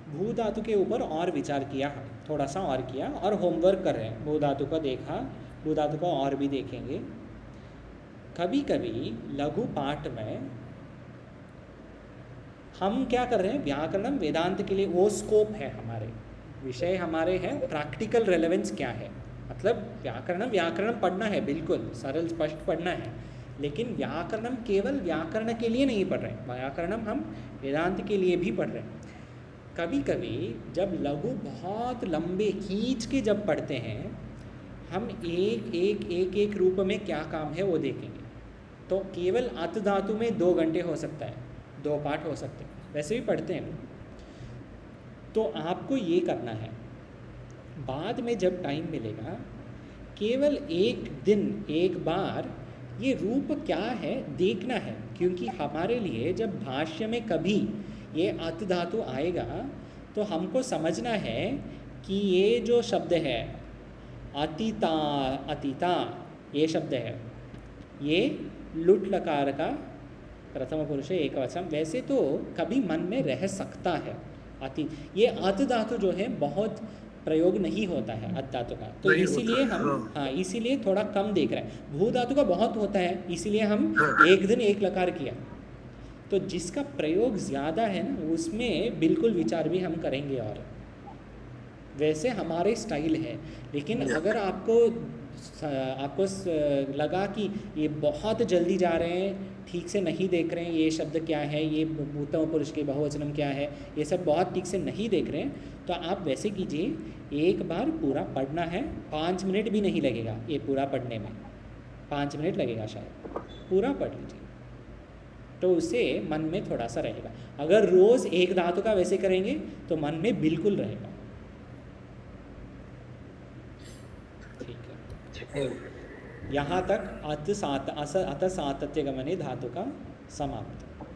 भू धातु के ऊपर और विचार किया, थोड़ा सा और किया, और होमवर्क कर रहे हैं। भू धातु को देखा, भू धातु को और भी देखेंगे। कभी कभी लघु पाठ में हम क्या कर रहे हैं, व्याकरण वेदांत के लिए वो स्कोप है, हमारे विषय हमारे हैं, प्रैक्टिकल रेलेवेंस क्या है, मतलब व्याकरण पढ़ना है, बिल्कुल सरल स्पष्ट पढ़ना है, लेकिन व्याकरण केवल व्याकरण के लिए नहीं पढ़ रहे हैं, व्याकरण हम वेदांत के लिए भी पढ़ रहे हैं। कभी कभी जब लघु बहुत लंबे खींच के जब पढ़ते हैं, हम एक रूप में क्या काम है वो देखेंगे। तो केवल अत धातु में 2 घंटे हो सकता है, 2 पाठ हो सकते हैं, वैसे भी पढ़ते हैं। तो आपको ये करना है, बाद में जब टाइम मिलेगा, केवल एक दिन एक बार ये रूप क्या है देखना है, क्योंकि हमारे लिए जब भाष्य में कभी ये अत धातु आएगा तो हमको समझना है कि ये जो शब्द है अतीता ये शब्द है, ये लुट लकार का प्रथम पुरुष एकवचन। वैसे तो कभी मन में रह सकता है ये अत धातु जो है बहुत प्रयोग नहीं होता है अत धातु का, तो इसीलिए हम इसीलिए थोड़ा कम देख रहे हैं। भू धातु का बहुत होता है, इसीलिए हम एक दिन एक लकार किया। तो जिसका प्रयोग ज़्यादा है ना, उसमें बिल्कुल विचार भी हम करेंगे, और वैसे हमारे स्टाइल है। लेकिन अगर आपको लगा कि ये बहुत जल्दी जा रहे हैं, ठीक से नहीं देख रहे हैं, ये शब्द क्या है, ये उत्तम पुरुष के बहुवचनम क्या है, ये सब बहुत ठीक से नहीं देख रहे हैं, तो आप वैसे कीजिए, एक बार पूरा पढ़ना है, 5 मिनट भी नहीं लगेगा ये पूरा पढ़ने में, 5 मिनट लगेगा शायद, पूरा पढ़ लीजिए, तो उससे मन में थोड़ा सा रहेगा। अगर रोज़ एक धातु का वैसे करेंगे तो मन में बिल्कुल रहेगा। ठीक है, यहाँ तक अत सातत्य गमने धातु का समाप्त।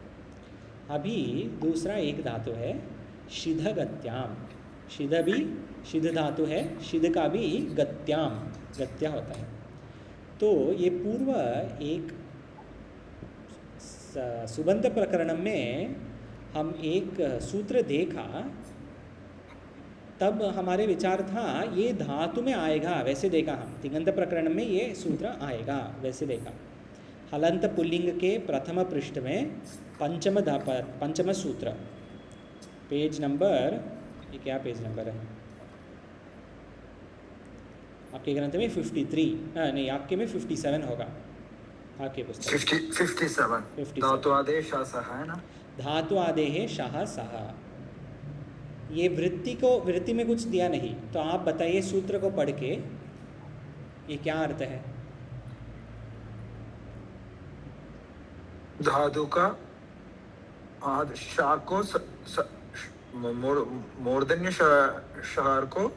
अभी दूसरा एक धातु है शिध गत्याम। शिध भी शिध धातु है, शिध का भी गत्याम गत्या होता है। तो ये पूर्व एक सुबंध प्रकरण में हम एक सूत्र देखा, तब हमारे विचार था ये धातु में आएगा, वैसे देखा हम तिङन्त प्रकरण में ये सूत्र आएगा, वैसे देखा। हलंत पुल्लिंग के प्रथम पृष्ठ में पंचम सूत्र, पेज नंबर, ये क्या पेज नंबर है आपके ग्रंथ में? 53 नहीं, आपके में 57 होगा, आपके पुस्तक 57 धातु आदेश सह है ना, धातु आदेश शाह सह। ये वृत्ति में कुछ दिया नहीं, तो आप बताइए सूत्र को पढ़ के ये क्या अर्थ है? धातु का शाह को मूर्धन्य शहार को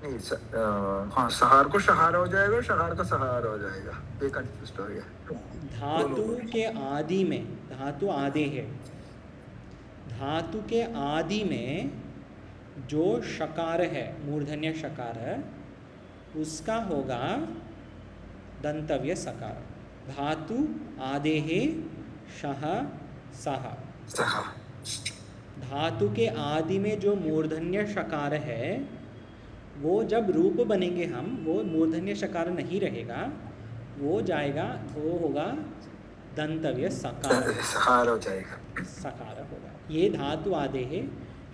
नहीं हाँ शहार को शहार हो जाएगा, शहार का सहार हो जाएगा, ये कंफ्यूज हो गया। धातु के आदि में, धातु आदि है, धातु के आदि में जो शकार है, मूर्धन्य शकार है, उसका होगा दंतव्य सकार। धातु आदेः शः सः। धातु के आदि में जो मूर्धन्य शकार है, वो जब रूप बनेंगे हम, वो मूर्धन्य शकार नहीं रहेगा, वो जाएगा, वो होगा दंतव्य सकार, सकार हो जाएगा, सकार होगा। ये धातु आदेः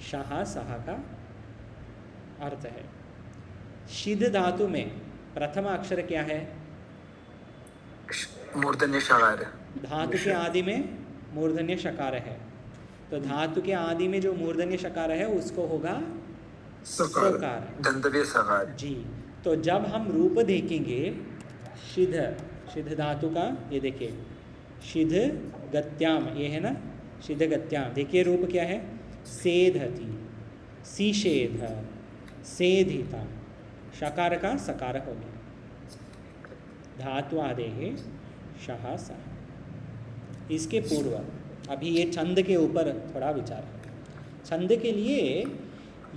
शः सः का अर्थ है। शिद धातु में प्रथम अक्षर क्या है? मूर्धन्य शकार। धातु के आदि में मूर्धन्य शकार है, तो धातु के आदि में जो मूर्धन्य शकार है उसको होगा सकार, दंतव्य सकार। जी। तो जब हम रूप देखेंगे शिध, शिध धातु का, ये देखिए शिध गत्याम, ये है ना शिध गत्याम, देखिए रूप क्या है? सेधति, सीषेध, सेधिता, शकार का सकार हो गया। धातु आदेः शः सः। इसके पूर्व अभी ये छंद के ऊपर थोड़ा विचार है। छंद के लिए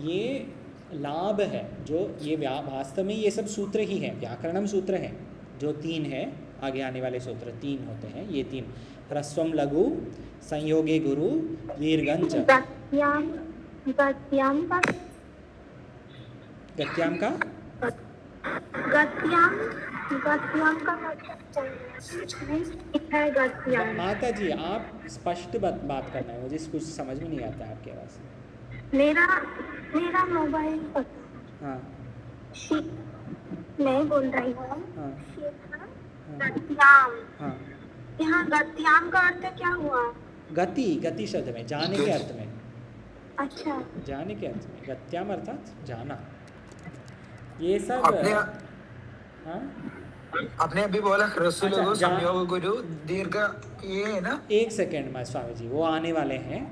ये लाभ है, जो ये वास्तव में ये सब सूत्र ही हैं, व्याकरणम सूत्र हैं, जो 3 है, आगे आने वाले सूत्र 3 होते हैं, ये 3, ह्रस्वम लघु, संयोगे गुरु, दीर्घंच। गत्याम का गत्याम का गत्याम। माता जी आप स्पष्ट बात करना है, मुझे कुछ समझ में नहीं आता है आपकी आवाज़। मेरा मोबाइल हाँ मैं बोल रही हूँ। हाँ गत्याम। हाँ, यहाँ गत्याम का अर्थ क्या हुआ? गति, गति शब्द में, जाने के अर्थ में। अच्छा, जाने के अर्थ में गत्याम अर्थात जाना। ये सब हाँ, आपने अभी बोला ह्रस्व लघु संयोग गुरु दीर्घ, ये है ना? एक सेकेंड में स्वामी जी, वो आने वाले हैं,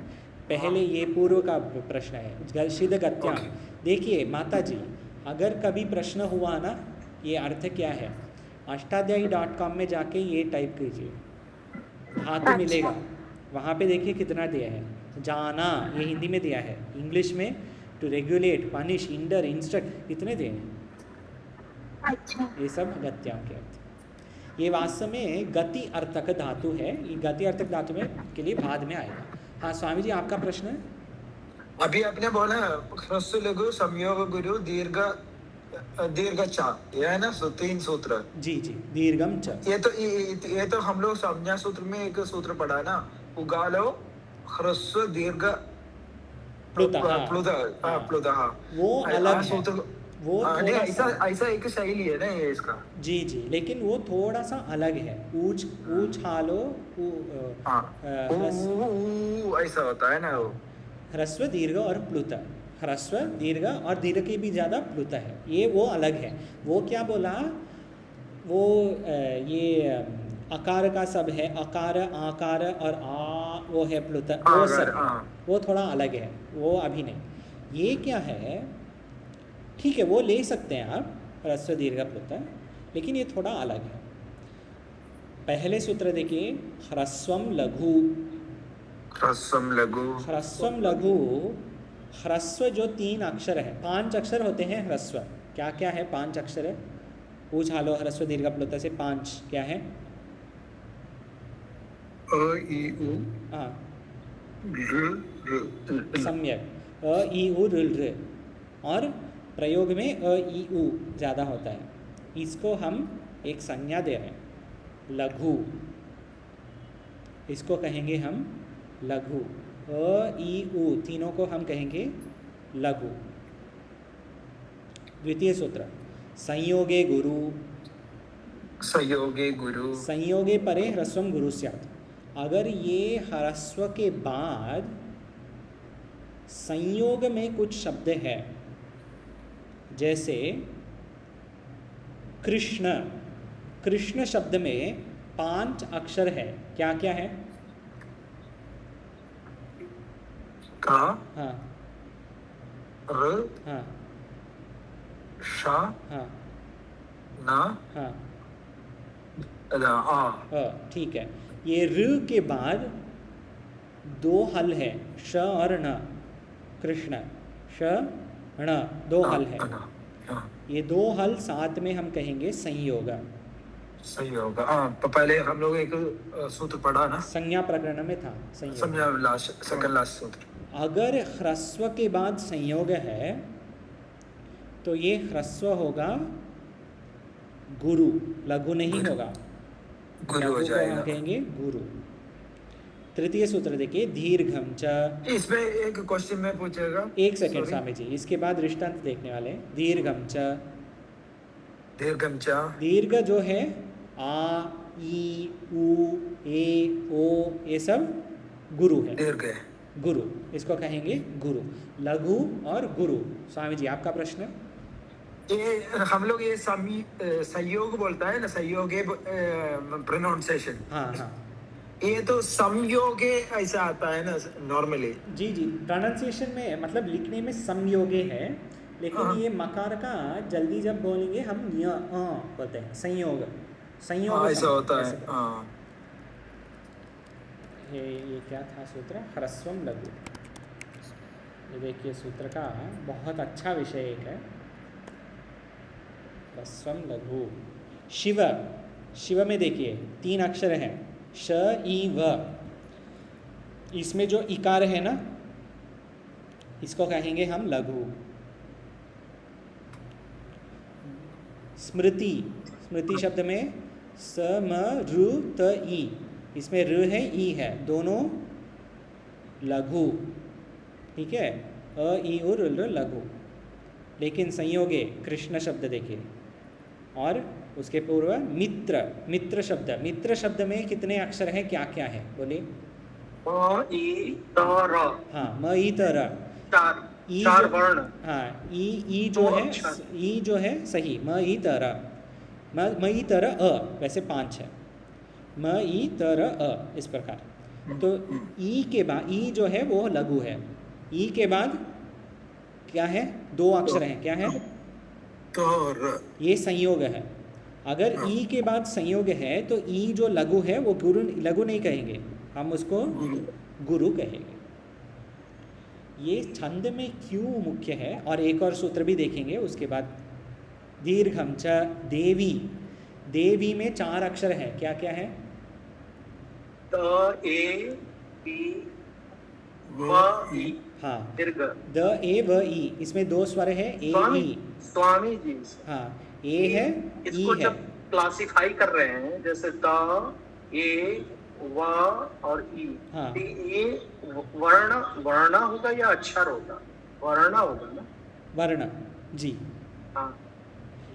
पहले ये पूर्व का प्रश्न है शिद गत्याम। देखिए माता जी, अगर कभी प्रश्न हुआ ना, ये अर्थ क्या है, अष्टाध्यायी.com में जाके ये टाइप कीजिए, धातु मिलेगा, वहाँ पे देखिए कितना दिया है। जाना ये हिंदी में दिया है, इंग्लिश में टू रेगुलेट, पनिश, इंडर, इंस्ट्रक्ट, इतने दिए हैं। अच्छा। ये सब गत्याम के अर्थ। ये वास्तव में गति अर्थक धातु है, ये गति अर्थक धातु में के लिए बाद में आएगा। हाँ स्वामी जी, आपका प्रश्न है? अभी आपने बोला ह्रस्व लघु संयोग गुरु दीर्घ चा, ये है ना 3 सूत्र। जी जी, दीर्घम च। ये तो हम लोग संज्ञा सूत्र में एक सूत्र पढ़ा ना, उगालो ह्रस्व दीर्घ प्लुतः, वो अलग सूत्र, वो ऐसा एक शैली है ना ये इसका। जी जी, लेकिन वो थोड़ा सा अलग है। ऊंच हालो, ऐसा होता है ना वो। ह्रस्व दीर्घ और प्लुत, ह्रस्व दीर्घ और दीर्घ की भी ज़्यादा प्लुत है, ये वो अलग है। वो क्या बोला, वो ये अकार का सब है, अकार, आकार और आ, वो है प्लुत, वो सब, वो थोड़ा अलग है, वो अभी नहीं। ये क्या है, ठीक है वो ले सकते हैं आप, ह्रस्व दीर्घ प्लुत, लेकिन ये थोड़ा अलग है। पहले सूत्र देखिए, ह्रस्वम लघु, ह्रस्वम लघु, ह्रस्वम लघु, ह्रस्व जो 3 अक्षर है, 5 अक्षर होते हैं ह्रस्व। क्या क्या है 5 अक्षर है? पूछ हालो ह्रस्व दीर्घ प्लुत से 5 क्या है? अ ई उ, हाँ ऋ, सम्यक, अ ई उ ऋ ऋ, और प्रयोग में अ ई उ ज़्यादा होता है। इसको हम एक संज्ञा दे रहे हैं, लघु, इसको कहेंगे हम लघु। अ ई उ तीनों को हम कहेंगे लघु। द्वितीय सूत्र, संयोगे गुरु, संयोगे गुरु, संयोगे परे ह्रस्वम गुरु स्यात्। अगर ये ह्रस्व के बाद संयोग में कुछ शब्द है, जैसे कृष्ण, कृष्ण शब्द में 5 अक्षर है, क्या क्या है? का, हाँ र, हाँ शा, हाँ ना, हाँ आ। ठीक है। ये र के बाद दो हल है, श और न, कृष्ण, श ण, दो हल है। ये दो हल साथ में हम कहेंगे संयोग। सही होगा। तो पहले हम लोग एक सूत्र पढ़ा ना, संज्ञा प्रकरण में था संयोग। संज्ञा लास्ट, सेकंड लास्ट सूत्र। अगर ह्रस्व के बाद संयोग है तो ये ह्रस्व होगा गुरु, लघु नहीं होगा। गुरु हो जाएगा। हम कहेंगे गुरु। तृतीय सूत्र देखिए, दीर्घम च। इसमें एक क्वेश्चन में पूछेगा, एक सेकेंड स्वामी जी, इसके बाद दृष्टांत देखने वाले। दीर्घम च, दीर्घम च, दीर्घ जो है आ, ई, उ, ए, ओ, ये सब गुरु है। दीर्घ है, गुरु, इसको कहेंगे गुरु। लघु और गुरु। स्वामी जी आपका प्रश्न। ये हम लोग ये संयोग बोलता है ना, संयोग प्रोनाउंसिएशन। हाँ हाँ ये तो संयोगे ऐसा आता है ना नॉर्मली। जी जी, प्रोनाउंसिएशन में मतलब लिखने में संयोगे है, लेकिन ये मकार का जल्दी जब बोलेंगे हम बोलते हैं संयोग। संयोग ऐसा होता है। ये क्या था सूत्र, ह्रस्वम लघु। ये देखिए सूत्र का बहुत अच्छा विषय एक है, ह्रस्वम लघु। शिव, शिव में देखिए 3 अक्षर हैं, श, ई, व। इसमें जो इकार है ना, इसको कहेंगे हम लघु। स्मृति, स्मृति शब्द में स, म, रु, त, ई। इसमें र है, ई है, दोनों लघु। ठीक है, अ, ई, उ, र, लघु। लेकिन संयोगे कृष्ण शब्द देखिए, और उसके पूर्व मित्र, मित्र शब्द। मित्र शब्द में कितने अक्षर हैं, क्या क्या है बोलिए। म, ई, त, र। हाँ, म, ई, त, र। चार वर्ण। हाँ, ई जो है, ई जो है सही, म, ई, त, र। म, ई, त, र, अ, वैसे 5 है। म, ई, त, र, अ, इस प्रकार। तो ई के बाद, ई जो है वो लघु है। ई के बाद क्या है, 2 अक्षर हैं, क्या है, ये संयोग है। अगर ई के बाद संयोग है तो ई जो लघु है वो गुरु, लघु नहीं कहेंगे, हम उसको गुरु कहेंगे। ये छंद में क्यों मुख्य है, और एक और सूत्र भी देखेंगे उसके बाद। दीर्घम च, देवी। देवी में 4 अक्षर हैं, क्या क्या है, त, ए, बी, व, ई। हाँ, दीर्घ द, ए, व, ई। इसमें 2 स्वर है, ए, ई। स्वामी जी, हाँ, ए है, इसको ई है। जब क्लासिफाई कर रहे हैं जैसे द, ए, व और ई, हाँ, ये वर्ण, वर्ण होगा या अक्षर होगा, वर्ण होगा ना, वर्ण जी। हाँ,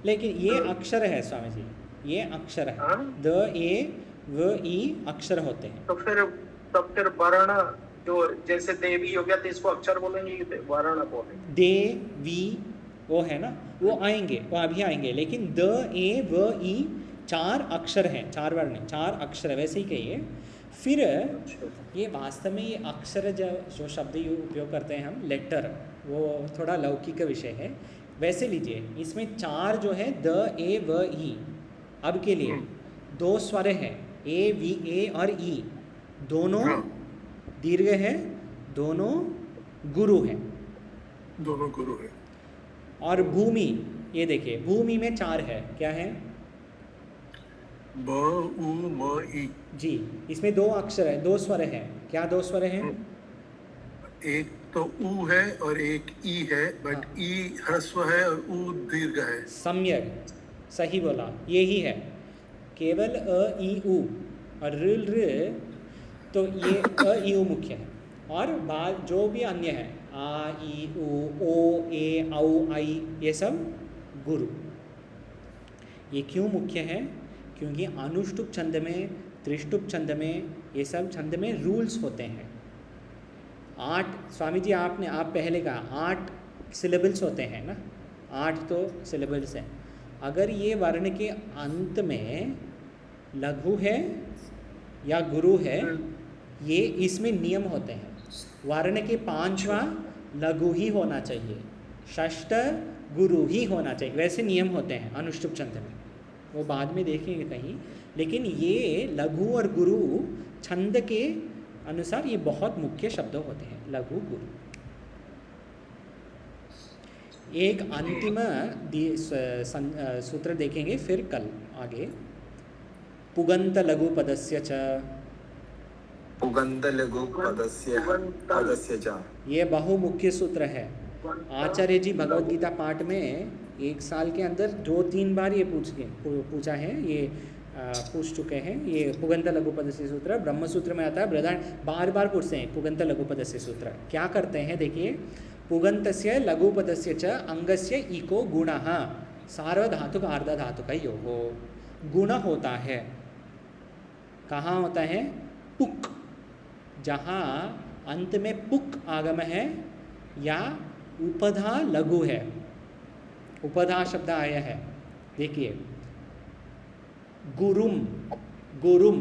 लेकिन ये अक्षर है स्वामी जी, ये अक्षर है। हाँ? द, ए, व, ई अक्षर होते हैं। तो फिर वर्ण जो जैसे देवी हो गया तो इसको अक्षर बोलेंगे, वर्ण बोलेंगे। देवी वो है ना, वो आएंगे, वो अभी आएंगे। लेकिन द, ए, व, ई 4 अक्षर हैं, 4 वर्ण, 4 अक्षर वैसे ही कहिए। फिर ये वास्तव में ये अक्षर जो शब्द उपयोग करते हैं हम, लेटर, वो थोड़ा लौकिक विषय है। वैसे लीजिए, इसमें 4 जो है द, ए, व, ई, अब के लिए 2 स्वर हैं, ए, वी, ए और ई, दोनों दीर्घ है, दोनों गुरु हैं, दोनों गुरु हैं। और भूमि, ये देखिए भूमि में 4 है, क्या है, ब, उ, म, ई। जी, इसमें 2 अक्षर है, 2 स्वर हैं, क्या 2 स्वर हैं, एक तो उ है और एक ई है, बट ई ह्रस्व है और उ दीर्घ है। सम्यक, सही बोला, यही है। केवल अ, ई, उ और र, तो ये अ, ई, उ मुख्य है, और बाद जो भी अन्य है, आ, ई, उ, ओ, ए, औ, आई, ये सब गुरु। ये क्यों मुख्य है, क्योंकि अनुष्टुप छंद में, त्रिष्टुप छंद में, ये सब छंद में रूल्स होते हैं। 8, स्वामी जी आप पहले कहा 8 सिलेबल्स होते हैं ना, 8 तो सिलेबल्स हैं। अगर ये वर्ण के अंत में लघु है या गुरु है, ये इसमें नियम होते हैं। वर्ण के पांचवा लघु ही होना चाहिए, षष्ठ गुरु ही होना चाहिए। वैसे नियम होते हैं अनुष्टुप छंद में, वो बाद में देखेंगे कहीं, लेकिन ये लघु और गुरु छंद के अनुसार ये बहुत मुख्य शब्द होते हैं, लघु गुरु। एक अंतिम सूत्र देखेंगे फिर कल आगे। पुगंत लघु पदस्य च, पुगंत लघु पदस्य च, ये बहुमुख्य सूत्र है। आचार्य जी भगवद गीता पाठ में 1 साल के अंदर 2-3 बार ये पूछा है, ये पूछ चुके हैं। ये पुगंत लघु पदस्य सूत्र ब्रह्म सूत्र में आता है, बृहदारण्यक बार बार पूछते हैं पुगंत लघु पदस्य सूत्र। क्या करते हैं देखिए, पुगंतस्य लघु पदस्य च अंगस्य इको गुणः सार्वधातुक अर्धधातुक योगो। गुण होता है, कहाँ होता है? पुक, जहाँ अंत में पुक आगम है या उपधा लघु है, उपधा शब्द आया है। देखिए गुरुम, गुरुम,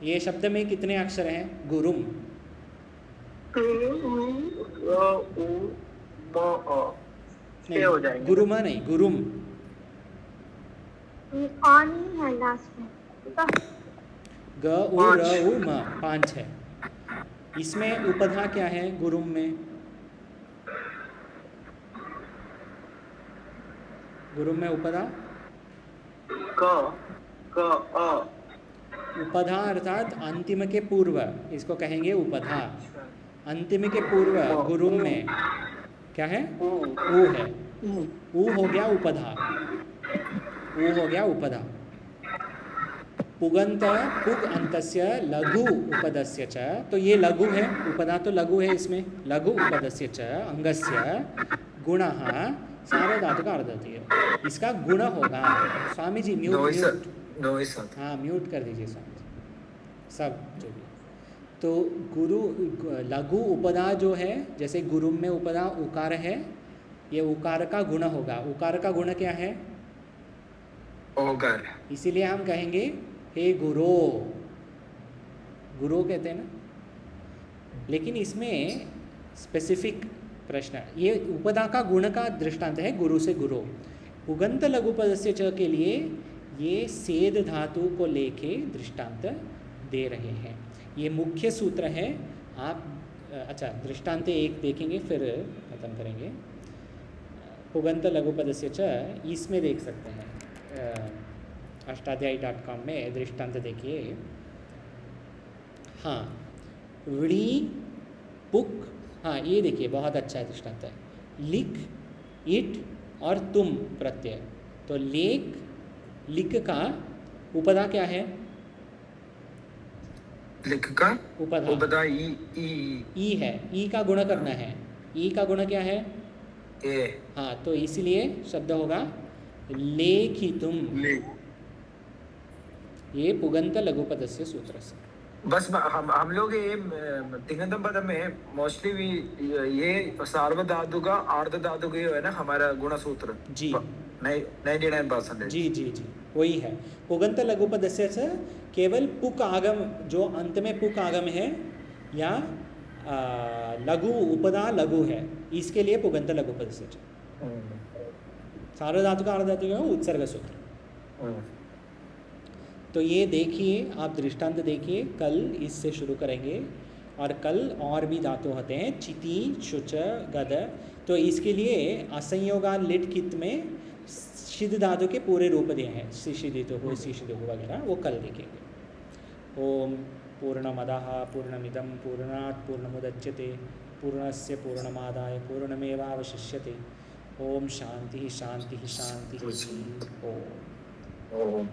ये शब्द में कितने अक्षर हैं? गुरुम, नहीं गुरुमा नहीं, गुरुम है लास्ट में, ग उ र उ म 5 है। इसमें उपधा क्या है गुरुम में? गुरुम में उपधा उपधा अर्थात अंतिम के पूर्व, इसको कहेंगे उपधा। अंतिम के पूर्व गुरुम में क्या है? ऊ है, ऊ हो गया उपधा, ऊ हो गया उपधा। पुगंत पुग अंतस्य लघु उपदस्य च, तो ये लघु है, उपधा तो लघु है, इसमें लघु उपदस्य च अंगस्य गुणः सार्वधातुक अर्धधातुक, इसका गुण होगा। स्वामी जी म्यूट, हाँ म्यूट कर दीजिए स्वामी जी सब जो भी। तो गुरु लघु उपधा जो है, जैसे गुरुम में उपधा उकार है, ये उकार का गुण होगा। उकार का गुण क्या है? ओकार। इसीलिए हम कहेंगे हे गुरु, गुरु कहते हैं ना। लेकिन इसमें स्पेसिफिक प्रश्न, ये उपधा का गुण का दृष्टांत है गुरु से गुरु। पुगंत लघु पदस्य च के लिए ये सेद धातु को लेके दृष्टांत दे रहे हैं। ये मुख्य सूत्र है। आप अच्छा दृष्टांत एक देखेंगे फिर खत्म करेंगे। पुगंत लघु पदस्य च इसमें देख सकते हैं, अष्टाध्यायी.com में दृष्टांत देखिए। हाँ वृणी पुक, हाँ ये देखिए बहुत अच्छा है दृष्टांत है। लिख, इट और तुम प्रत्यय, तो लेख लिख का उपधा क्या है? लिख का उपधा ई है, ई का गुण करना है। ई का गुण क्या है? ए। हाँ तो इसलिए शब्द होगा लेखितुम। ये पुगंत लघु पदस्य सूत्र से। बस हम लोग ये तिङन्तम पद में मोस्टली ये सार्वधातु का अर्ध धातु का है ना हमारा गुण सूत्र जी, 99%। जी जी जी वही है। पुगंत लघु पदस्य से केवल पुक आगम, जो अंत में पुक आगम है या लघु उपधा लघु है, इसके लिए पुगंत लघु पदस्य। सार्वधातु का अर्ध धातु का उत्सर्ग सूत्र। तो ये देखिए आप दृष्टांत देखिए, कल इससे शुरू करेंगे। और कल और भी धातु होते हैं, चिति, शुच, गद। तो इसके लिए असंयोगा लिट कित में सिद्ध धातु के पूरे रूप दिए हैं, शिशिदितो हो, शिशिदो हो वगैरह, वो कल देखेंगे। ओम पूर्णमदः पूर्णमिदं पूर्णात् पूर्णमुदच्यते पूर्णस्य पूर्णमादाय पूर्णमेवावशिष्यते। ओम शांति शांति शांति। ओम।